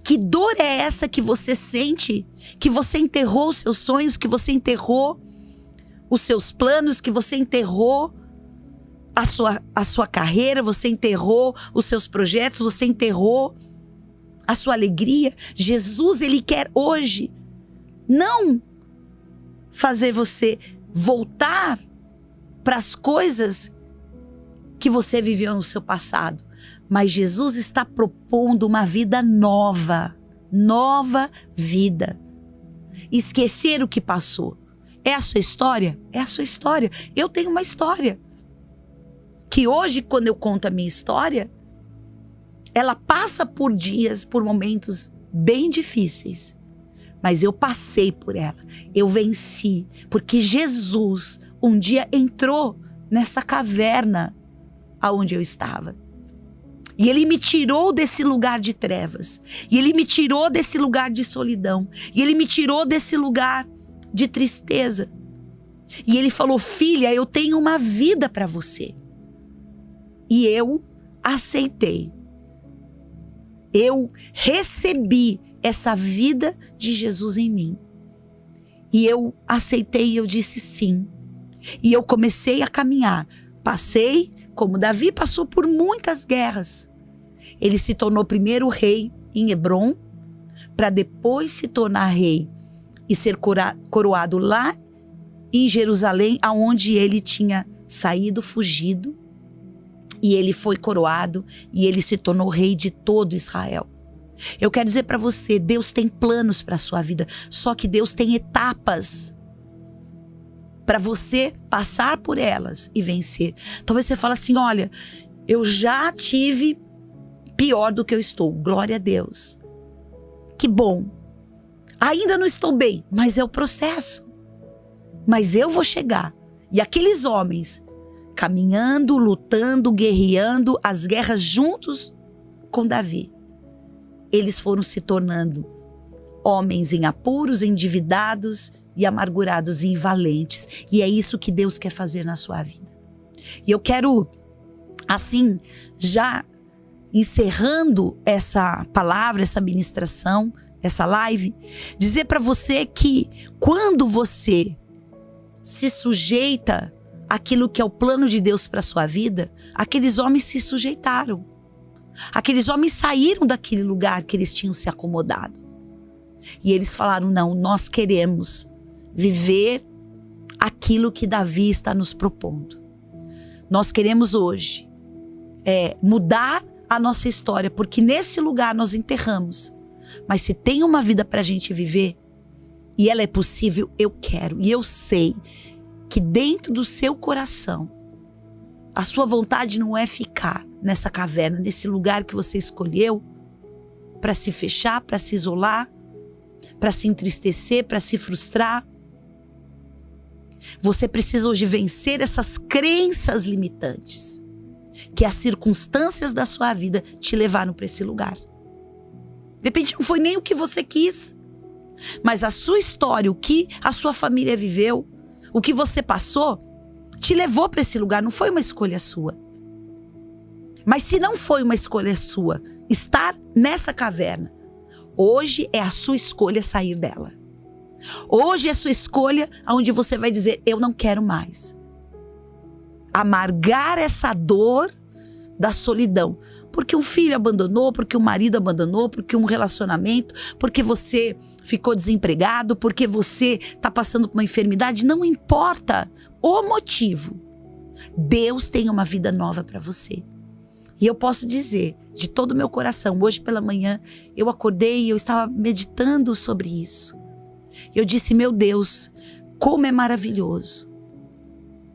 [SPEAKER 1] Que dor é essa que você sente? Que você enterrou os seus sonhos, que você enterrou os seus planos, que você enterrou a sua carreira, você enterrou os seus projetos, você enterrou a sua alegria. Jesus, Ele quer hoje não fazer você voltar para as coisas que você viveu no seu passado, mas Jesus está propondo uma vida nova, nova vida. Esquecer o que passou. É a sua história? É a sua história. Eu tenho uma história que hoje, quando eu conto a minha história, ela passa por dias, por momentos bem difíceis, mas eu passei por ela, eu venci, porque Jesus um dia entrou nessa caverna aonde eu estava. E Ele me tirou desse lugar de trevas. E Ele me tirou desse lugar de solidão. E Ele me tirou desse lugar de tristeza. E Ele falou: filha, eu tenho uma vida para você. E eu aceitei. Eu recebi essa vida de Jesus em mim. E eu aceitei e eu disse sim. E eu comecei a caminhar. Passei, como Davi passou por muitas guerras. Ele se tornou primeiro rei em Hebrom, para depois se tornar rei e ser coroado lá em Jerusalém, aonde ele tinha saído, fugido. E ele foi coroado e ele se tornou rei de todo Israel. Eu quero dizer para você, Deus tem planos para a sua vida, só que Deus tem etapas para você passar por elas e vencer. Talvez você fale assim, olha, eu já tive pior do que eu estou, glória a Deus. Que bom, ainda não estou bem, mas é o processo. Mas eu vou chegar. E aqueles homens caminhando, lutando, guerreando as guerras juntos com Davi, eles foram se tornando homens em apuros, endividados e amargurados e invalentes. E é isso que Deus quer fazer na sua vida. E eu quero, assim, já encerrando essa palavra, essa ministração, essa live, dizer para você que quando você se sujeita àquilo que é o plano de Deus para sua vida, aqueles homens se sujeitaram. Aqueles homens saíram daquele lugar que eles tinham se acomodado. E eles falaram, não, nós queremos viver aquilo que Davi está nos propondo. Nós queremos hoje mudar a nossa história, porque nesse lugar nós enterramos. Mas se tem uma vida para a gente viver, e ela é possível, eu quero. E eu sei que dentro do seu coração, a sua vontade não é ficar nessa caverna, nesse lugar que você escolheu, para se fechar, para se isolar, para se entristecer, para se frustrar. Você precisa hoje vencer essas crenças limitantes, que as circunstâncias da sua vida te levaram para esse lugar. De repente não foi nem o que você quis, mas a sua história, o que a sua família viveu, o que você passou, te levou para esse lugar, não foi uma escolha sua. Mas se não foi uma escolha sua estar nessa caverna, hoje é a sua escolha sair dela. Hoje é a sua escolha onde você vai dizer, eu não quero mais. Amargar essa dor da solidão. Porque um filho abandonou, porque um marido abandonou, porque um relacionamento, porque você ficou desempregado, porque você está passando por uma enfermidade, não importa o motivo. Deus tem uma vida nova para você. E eu posso dizer, de todo o meu coração, hoje pela manhã, eu acordei e eu estava meditando sobre isso. Eu disse, meu Deus, como é maravilhoso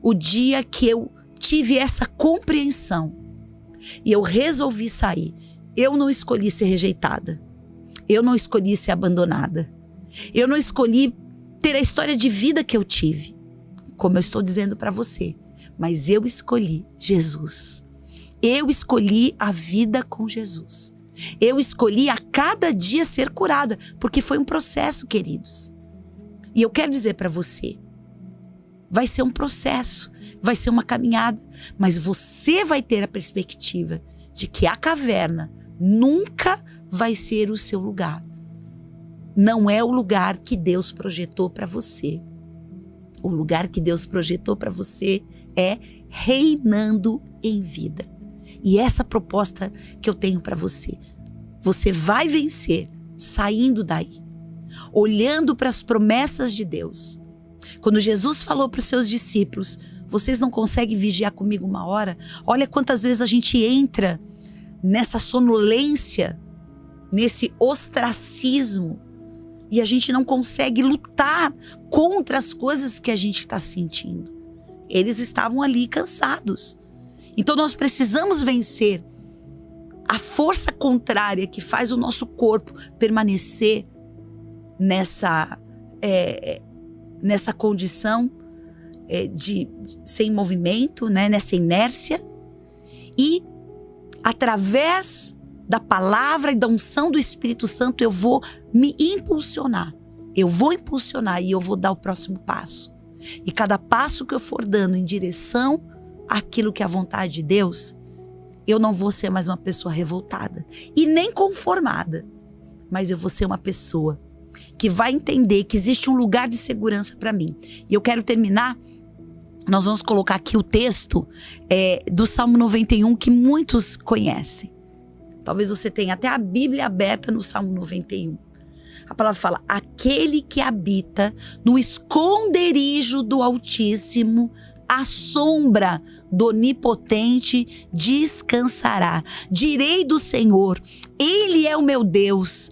[SPEAKER 1] o dia que eu tive essa compreensão e eu resolvi sair. Eu não escolhi ser rejeitada. Eu não escolhi ser abandonada. Eu não escolhi ter a história de vida que eu tive, como eu estou dizendo para você. Mas eu escolhi Jesus. Eu escolhi a vida com Jesus. Eu escolhi a cada dia ser curada, porque foi um processo, queridos. E eu quero dizer para você, vai ser um processo, vai ser uma caminhada, mas você vai ter a perspectiva de que a caverna nunca vai ser o seu lugar. Não é o lugar que Deus projetou para você. O lugar que Deus projetou para você é reinando em vida. E essa proposta que eu tenho para você, você vai vencer saindo daí, olhando para as promessas de Deus. Quando Jesus falou para os seus discípulos, vocês não conseguem vigiar comigo uma hora? Olha quantas vezes a gente entra nessa sonolência, nesse ostracismo, e a gente não consegue lutar contra as coisas que a gente está sentindo. Eles estavam ali cansados. Então nós precisamos vencer a força contrária que faz o nosso corpo permanecer nessa condição sem movimento, né? Nessa inércia. E através da palavra e da unção do Espírito Santo eu vou me impulsionar. Eu vou impulsionar e eu vou dar o próximo passo. E cada passo que eu for dando em direção àquilo que é a vontade de Deus, eu não vou ser mais uma pessoa revoltada e nem conformada, mas eu vou ser uma pessoa que vai entender que existe um lugar de segurança para mim. E eu quero terminar, nós vamos colocar aqui o texto do Salmo 91 que muitos conhecem. Talvez você tenha até a Bíblia aberta no Salmo 91. A palavra fala: aquele que habita no esconderijo do Altíssimo, à sombra do Onipotente descansará. Direi do Senhor, Ele é o meu Deus,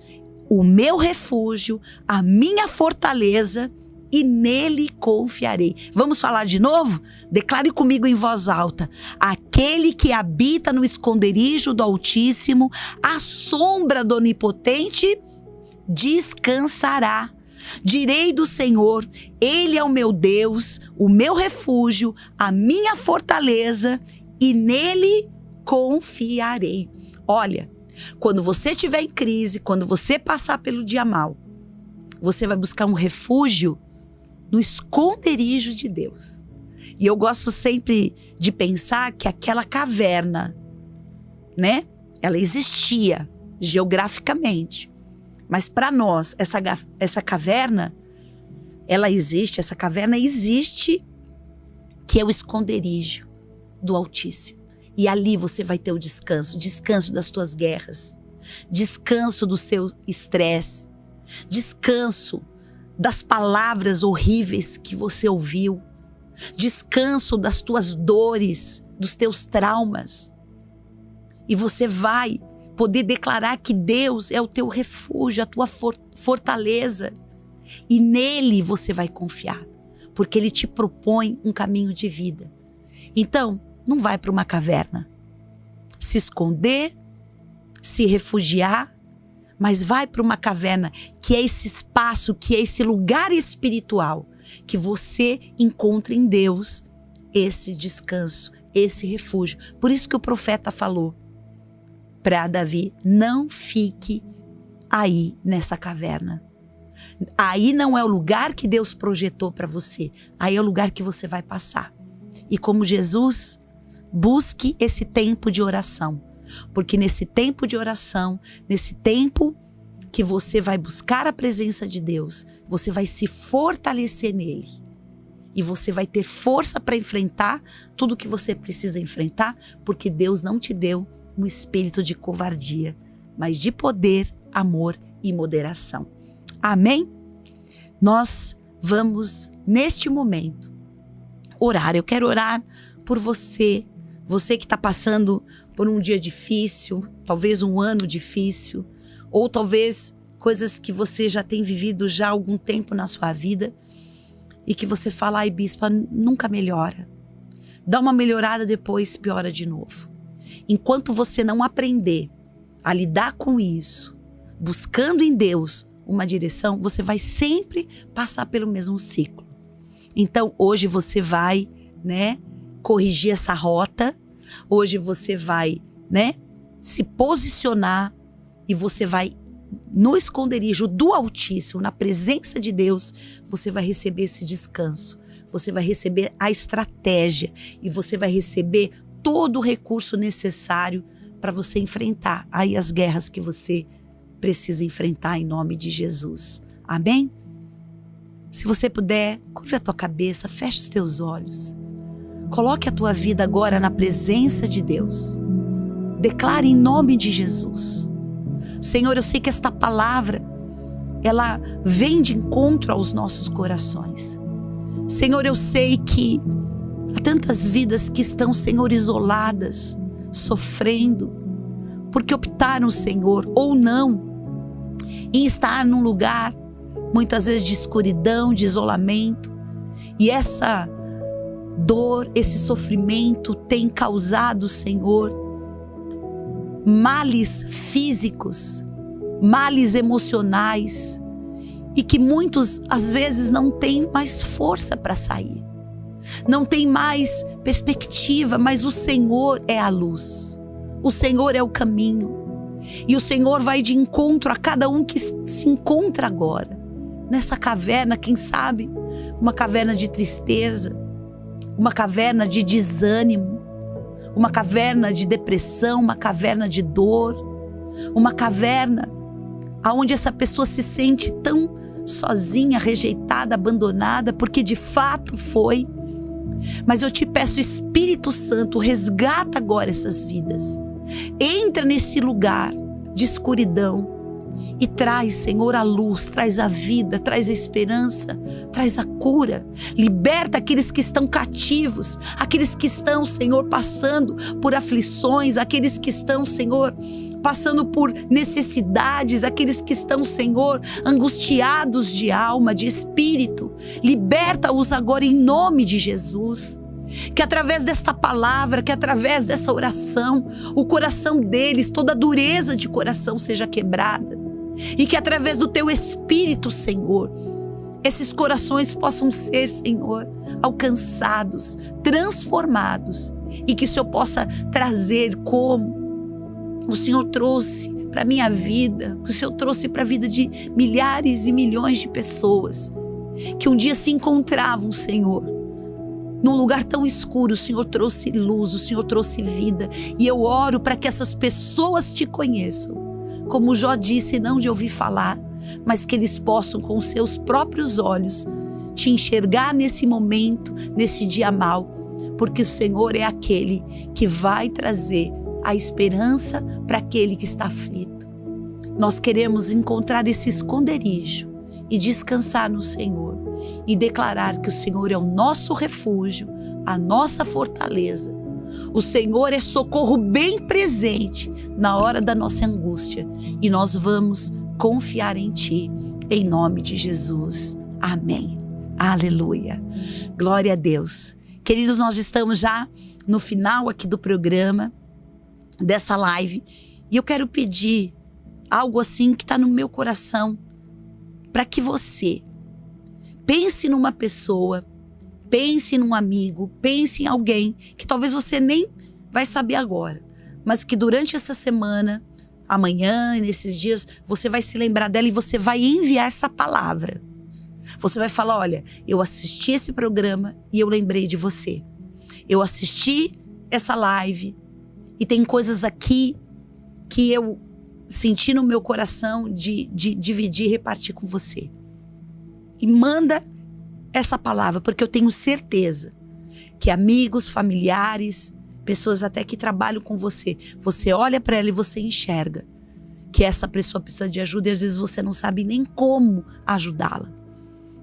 [SPEAKER 1] o meu refúgio, a minha fortaleza, e nele confiarei. Vamos falar de novo? Declare comigo em voz alta: aquele que habita no esconderijo do Altíssimo, à sombra do Onipotente descansará. Direi do Senhor, Ele é o meu Deus, o meu refúgio, a minha fortaleza, e nele confiarei. Olha, quando você estiver em crise, quando você passar pelo dia mal, você vai buscar um refúgio no esconderijo de Deus. E eu gosto sempre de pensar que aquela caverna, né? Ela existia geograficamente. Mas para nós, essa caverna, ela existe, essa caverna existe, que é o esconderijo do Altíssimo. E ali você vai ter o descanso das tuas guerras, descanso do seu estresse, descanso das palavras horríveis que você ouviu, descanso das tuas dores, dos teus traumas. E você vai poder declarar que Deus é o teu refúgio, a tua fortaleza. E nele você vai confiar, porque Ele te propõe um caminho de vida. Então, não vai para uma caverna se esconder, se refugiar, mas vai para uma caverna, que é esse espaço, que é esse lugar espiritual, que você encontra em Deus esse descanso, esse refúgio. Por isso que o profeta falou para Davi: não fique aí nessa caverna. Aí não é o lugar que Deus projetou para você. Aí é o lugar que você vai passar. E como Jesus, busque esse tempo de oração. Porque nesse tempo de oração, nesse tempo que você vai buscar a presença de Deus, você vai se fortalecer nele. E você vai ter força para enfrentar tudo que você precisa enfrentar, porque Deus não te deu um espírito de covardia, mas de poder, amor e moderação. Amém? Nós vamos, neste momento, orar. Eu quero orar por você, você que está passando por um dia difícil, talvez um ano difícil, ou talvez coisas que você já tem vivido já há algum tempo na sua vida, e que você fala: ai, bispa, nunca melhora. Dá uma melhorada, depois piora de novo. Enquanto você não aprender a lidar com isso, buscando em Deus uma direção, você vai sempre passar pelo mesmo ciclo. Então, hoje você vai, corrigir essa rota. Hoje você vai, se posicionar, e você vai no esconderijo do Altíssimo, na presença de Deus, você vai receber esse descanso. Você vai receber a estratégia e você vai receber todo o recurso necessário para você enfrentar aí as guerras que você precisa enfrentar em nome de Jesus. Amém? Se você puder, curva a tua cabeça, feche os teus olhos. Coloque a tua vida agora na presença de Deus. Declare em nome de Jesus. Senhor, eu sei que esta palavra, ela vem de encontro aos nossos corações. Senhor, eu sei que há tantas vidas que estão, Senhor, isoladas, sofrendo, porque optaram, Senhor, ou não, em estar num lugar, muitas vezes de escuridão, de isolamento. E essa dor, esse sofrimento tem causado, Senhor, males físicos, males emocionais, e que muitos, às vezes, não têm mais força para sair. Não tem mais perspectiva, mas o Senhor é a luz. O Senhor é o caminho. E o Senhor vai de encontro a cada um que se encontra agora nessa caverna, quem sabe, uma caverna de tristeza, uma caverna de desânimo, uma caverna de depressão, uma caverna de dor, uma caverna aonde essa pessoa se sente tão sozinha, rejeitada, abandonada, porque de fato foi. Mas eu te peço, Espírito Santo, resgata agora essas vidas. Entra nesse lugar de escuridão e traz, Senhor, a luz, traz a vida, traz a esperança, traz a cura. Liberta aqueles que estão cativos, aqueles que estão, Senhor, passando por aflições, aqueles que estão, Senhor, passando por necessidades, aqueles que estão, Senhor, angustiados de alma, de espírito. Liberta-os agora em nome de Jesus. Que através desta palavra, que através dessa oração, o coração deles, toda a dureza de coração seja quebrada. E que através do teu Espírito, Senhor, esses corações possam ser, Senhor, alcançados, transformados. E que o Senhor possa trazer como o Senhor trouxe para a minha vida, que o Senhor trouxe para a vida de milhares e milhões de pessoas que um dia se encontravam, Senhor, num lugar tão escuro. O Senhor trouxe luz, o Senhor trouxe vida. E eu oro para que essas pessoas te conheçam. Como Jó disse, não de ouvir falar, mas que eles possam com seus próprios olhos te enxergar nesse momento, nesse dia mau. Porque o Senhor é aquele que vai trazer a esperança para aquele que está aflito. Nós queremos encontrar esse esconderijo e descansar no Senhor e declarar que o Senhor é o nosso refúgio, a nossa fortaleza. O Senhor é socorro bem presente na hora da nossa angústia e nós vamos confiar em Ti, em nome de Jesus. Amém. Aleluia. Glória a Deus. Queridos, nós estamos já no final aqui do programa, dessa live, e eu quero pedir algo assim que está no meu coração, para que você pense numa pessoa, pense num amigo, pense em alguém que talvez você nem vai saber agora, mas que durante essa semana, amanhã, nesses dias, você vai se lembrar dela e você vai enviar essa palavra. Você vai falar, olha, eu assisti esse programa e eu lembrei de você. Eu assisti essa live e tem coisas aqui que eu senti no meu coração de dividir e repartir com você. E manda essa palavra, porque eu tenho certeza que amigos, familiares, pessoas até que trabalham com você, você olha para ela e você enxerga que essa pessoa precisa de ajuda e às vezes você não sabe nem como ajudá-la.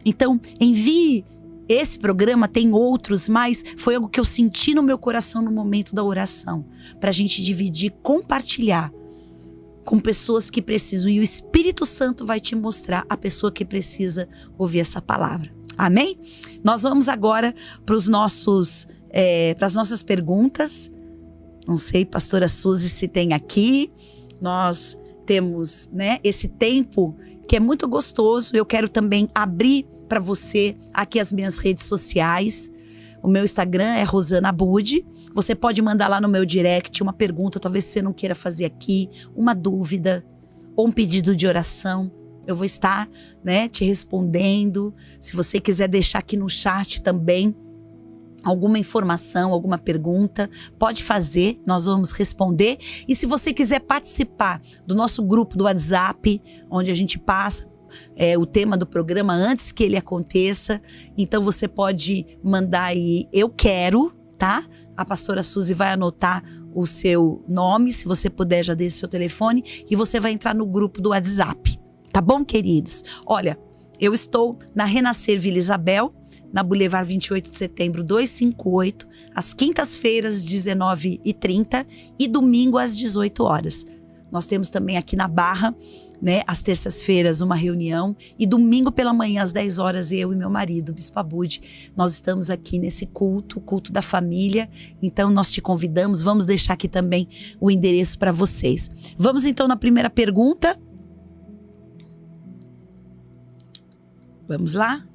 [SPEAKER 1] Então, envie esse programa, tem outros, mas foi algo que eu senti no meu coração no momento da oração, para a gente dividir, compartilhar com pessoas que precisam, e o Espírito Santo vai te mostrar a pessoa que precisa ouvir essa palavra. Amém? Nós vamos agora para as nossas perguntas. Não sei, pastora Suzy, se tem aqui. Nós temos, esse tempo que é muito gostoso. Eu quero também abrir para você aqui as minhas redes sociais. O meu Instagram é Rosana Budi. Você pode mandar lá no meu direct uma pergunta, talvez você não queira fazer aqui, uma dúvida ou um pedido de oração. Eu vou estar, te respondendo. Se você quiser deixar aqui no chat também alguma informação, alguma pergunta, pode fazer, nós vamos responder. E se você quiser participar do nosso grupo do WhatsApp, onde a gente passa o tema do programa antes que ele aconteça, então você pode mandar aí, eu quero, tá? A pastora Suzy vai anotar o seu nome, se você puder já deixe o seu telefone, e você vai entrar no grupo do WhatsApp, tá bom, queridos? Olha, eu estou na Renascer Vila Isabel, na Boulevard 28 de Setembro 258, às quintas-feiras, 19h30 e domingo às 18 horas. Nós temos também aqui na Barra, às terças-feiras, uma reunião, e domingo pela manhã, às 10 horas, eu e meu marido, Bispo Abud, nós estamos aqui nesse culto da família. Então, nós te convidamos, vamos deixar aqui também o endereço para vocês. Vamos então na primeira pergunta. Vamos lá?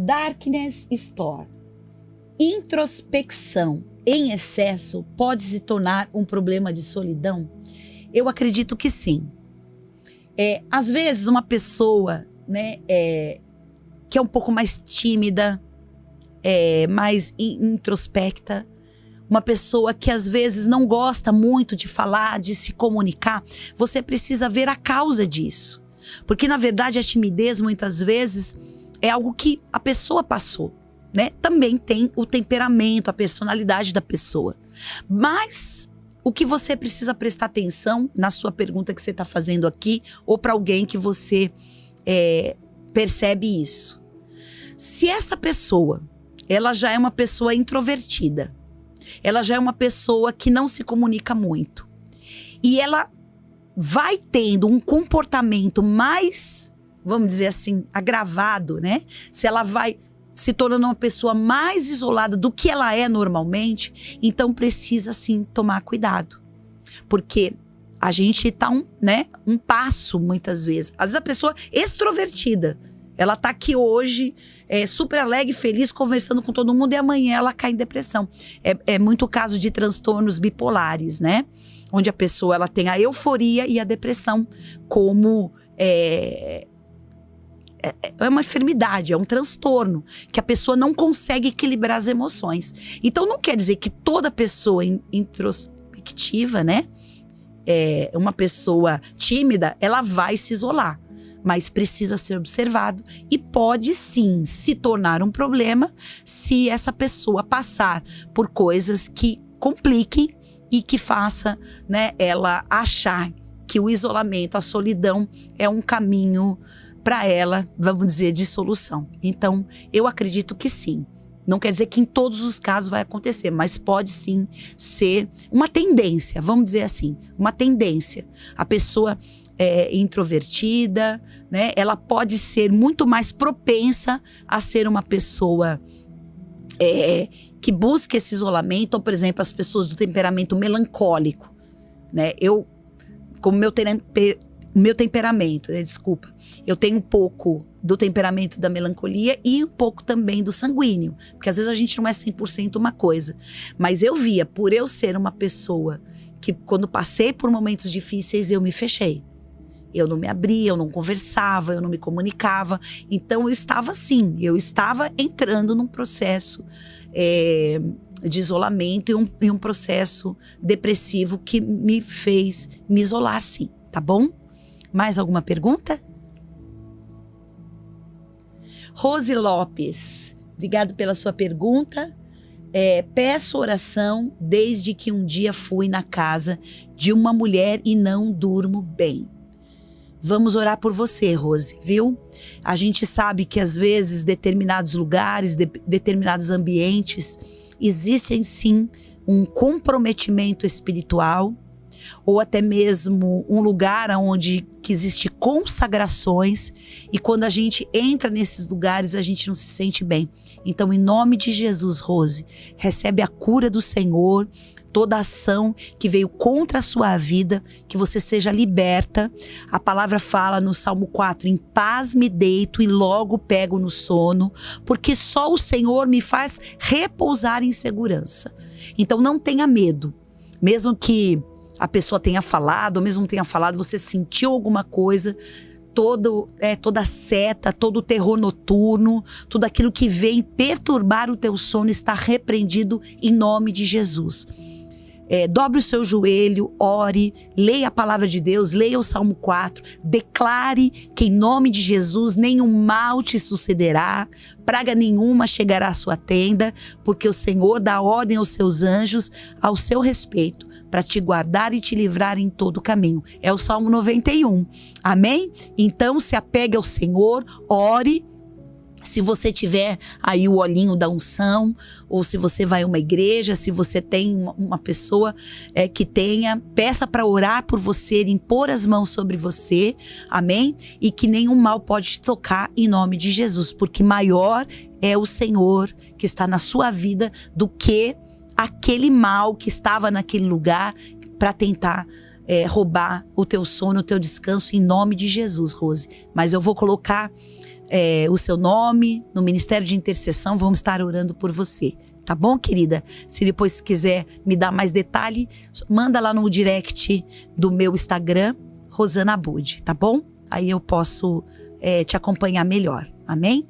[SPEAKER 1] Darkness Store. Introspecção em excesso pode se tornar um problema de solidão? Eu acredito que sim. Às vezes uma pessoa, que é um pouco mais tímida, mais introspecta, uma pessoa que às vezes não gosta muito de falar, de se comunicar, você precisa ver a causa disso. Porque na verdade a timidez muitas vezes é algo que a pessoa passou, né, também tem o temperamento, a personalidade da pessoa. Mas o que você precisa prestar atenção na sua pergunta que você está fazendo aqui, ou para alguém que você percebe isso. Se essa pessoa, ela já é uma pessoa introvertida, ela já é uma pessoa que não se comunica muito, e ela vai tendo um comportamento mais, vamos dizer assim, agravado, né? Se ela vai se tornando uma pessoa mais isolada do que ela é normalmente, então precisa sim tomar cuidado. Porque a gente tá um passo muitas vezes. Às vezes a pessoa extrovertida, ela tá aqui hoje, super alegre, feliz, conversando com todo mundo, e amanhã ela cai em depressão. É muito o caso de transtornos bipolares, né? Onde a pessoa ela tem a euforia e a depressão como é uma enfermidade, é um transtorno, que a pessoa não consegue equilibrar as emoções. Então não quer dizer que toda pessoa introspectiva, né? Uma pessoa tímida, ela vai se isolar. Mas precisa ser observado e pode sim se tornar um problema se essa pessoa passar por coisas que compliquem e que faça, né, ela achar que o isolamento, a solidão é um caminho para ela, vamos dizer, de solução. Então, eu acredito que sim. Não quer dizer que em todos os casos vai acontecer, mas pode sim ser uma tendência, vamos dizer assim, uma tendência. A pessoa introvertida, né? Ela pode ser muito mais propensa a ser uma pessoa que busca esse isolamento, ou, por exemplo, as pessoas do temperamento melancólico, né? Como meu temperamento, né? Desculpa, eu tenho um pouco do temperamento da melancolia e um pouco também do sanguíneo, porque às vezes a gente não é 100% uma coisa, mas eu via, por eu ser uma pessoa que quando passei por momentos difíceis eu me fechei. Eu não me abria, eu não conversava, eu não me comunicava. Então eu estava assim, eu estava entrando num processo de isolamento e um processo depressivo que me fez me isolar, sim, tá bom? Mais alguma pergunta? Rose Lopes, obrigado pela sua pergunta. Peço oração desde que um dia fui na casa de uma mulher e não durmo bem. Vamos orar por você, Rose, viu? A gente sabe que às vezes determinados lugares, determinados ambientes, existem sim um comprometimento espiritual, ou até mesmo um lugar onde que existe consagrações, e quando a gente entra nesses lugares a gente não se sente bem. Então, em nome de Jesus, Rose, recebe a cura do Senhor, toda ação que veio contra a sua vida, que você seja liberta. A palavra fala no Salmo 4, em paz me deito e logo pego no sono, porque só o Senhor me faz repousar em segurança. Então não tenha medo, mesmo que a pessoa tenha falado, ou mesmo não tenha falado, você sentiu alguma coisa, toda seta, todo o terror noturno, tudo aquilo que vem perturbar o teu sono está repreendido em nome de Jesus. Dobre o seu joelho, ore, leia a palavra de Deus, leia o Salmo 4, declare que em nome de Jesus nenhum mal te sucederá, praga nenhuma chegará à sua tenda, porque o Senhor dá ordem aos seus anjos ao seu respeito, para te guardar e te livrar em todo o caminho. É o Salmo 91, amém? Então se apegue ao Senhor, ore. Se você tiver aí o olhinho da unção, ou se você vai a uma igreja, se você tem uma pessoa que tenha, peça para orar por você, impor as mãos sobre você, amém? E que nenhum mal pode te tocar em nome de Jesus, porque maior é o Senhor que está na sua vida do que aquele mal que estava naquele lugar para tentar roubar o teu sono, o teu descanso, em nome de Jesus, Rose. Mas eu vou colocar o seu nome no Ministério de Intercessão, vamos estar orando por você, tá bom, querida? Se depois quiser me dar mais detalhe, manda lá no direct do meu Instagram, Rosana Abud, tá bom? Aí eu posso te acompanhar melhor, amém?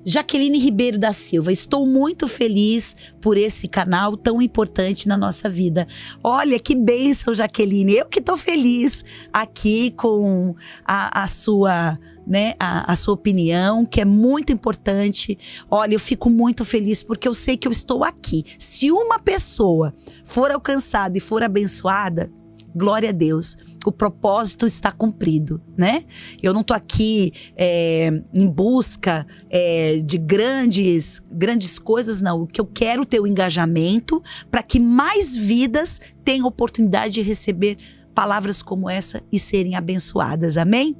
[SPEAKER 1] Jaqueline Ribeiro da Silva, estou muito feliz por esse canal tão importante na nossa vida. Olha, que bênção, Jaqueline. Eu que estou feliz aqui com a sua né, a sua opinião, que é muito importante. Olha, eu fico muito feliz porque eu sei que eu estou aqui. Se uma pessoa for alcançada e for abençoada, glória a Deus, o propósito está cumprido, né? Eu não tô aqui em busca de grandes coisas, não. O que eu quero é ter o engajamento para que mais vidas tenham oportunidade de receber palavras como essa e serem abençoadas, amém?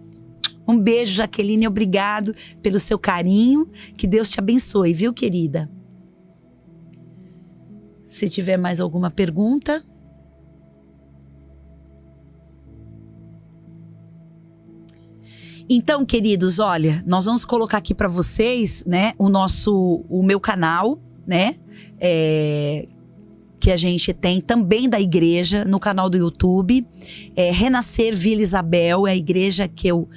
[SPEAKER 1] Um beijo, Jaqueline, obrigado pelo seu carinho, que Deus te abençoe, viu, querida? Se tiver mais alguma pergunta... Então, queridos, olha, nós vamos colocar aqui para vocês, né, o meu canal, né, que a gente tem também da igreja no canal do YouTube, Renascer Vila Isabel, é a igreja que eu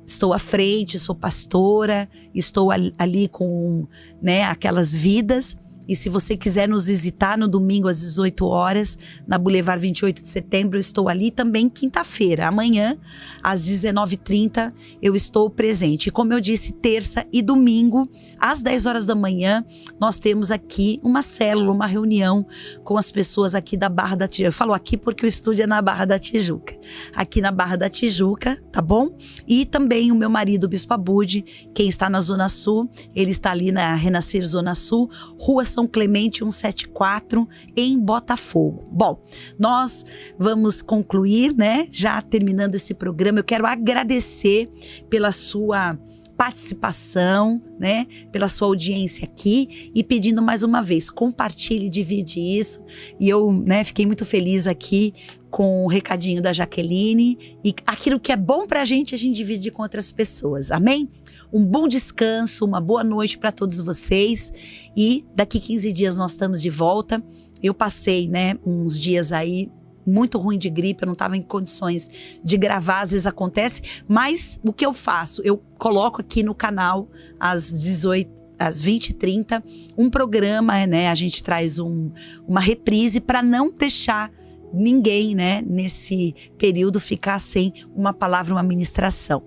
[SPEAKER 1] estou à frente, sou pastora, estou ali com, né, aquelas vidas. E se você quiser nos visitar no domingo às 18 horas, na Boulevard 28 de Setembro, eu estou ali também quinta-feira. Amanhã, às 19h30, eu estou presente. E como eu disse, terça e domingo, às 10 horas da manhã, nós temos aqui uma célula, uma reunião com as pessoas aqui da Barra da Tijuca. Eu falo aqui porque o estúdio é na Barra da Tijuca. Aqui na Barra da Tijuca, tá bom? E também o meu marido, o Bispo Abude, quem está na Zona Sul, ele está ali na Renascer Zona Sul, Rua São Clemente 174, em Botafogo. Bom, nós vamos concluir, né? Já terminando esse programa, eu quero agradecer pela sua participação, né? Pela sua audiência aqui e pedindo mais uma vez, compartilhe, divide isso. E eu, né, fiquei muito feliz aqui com o recadinho da Jaqueline e aquilo que é bom pra gente, a gente divide com outras pessoas. Amém? Um bom descanso, uma boa noite para todos vocês e daqui 15 dias nós estamos de volta. Eu passei, né, uns dias aí muito ruim de gripe, eu não estava em condições de gravar, às vezes acontece, mas o que eu faço? Eu coloco aqui no canal às 20h30 um programa, né, a gente traz uma reprise para não deixar ninguém, né, nesse período ficar sem uma palavra, uma ministração.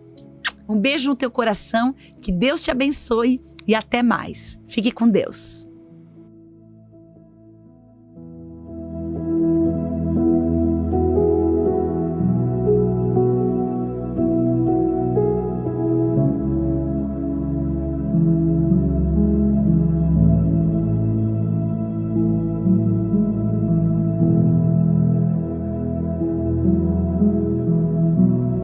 [SPEAKER 1] Um beijo no teu coração, que Deus te abençoe e até mais. Fique com Deus.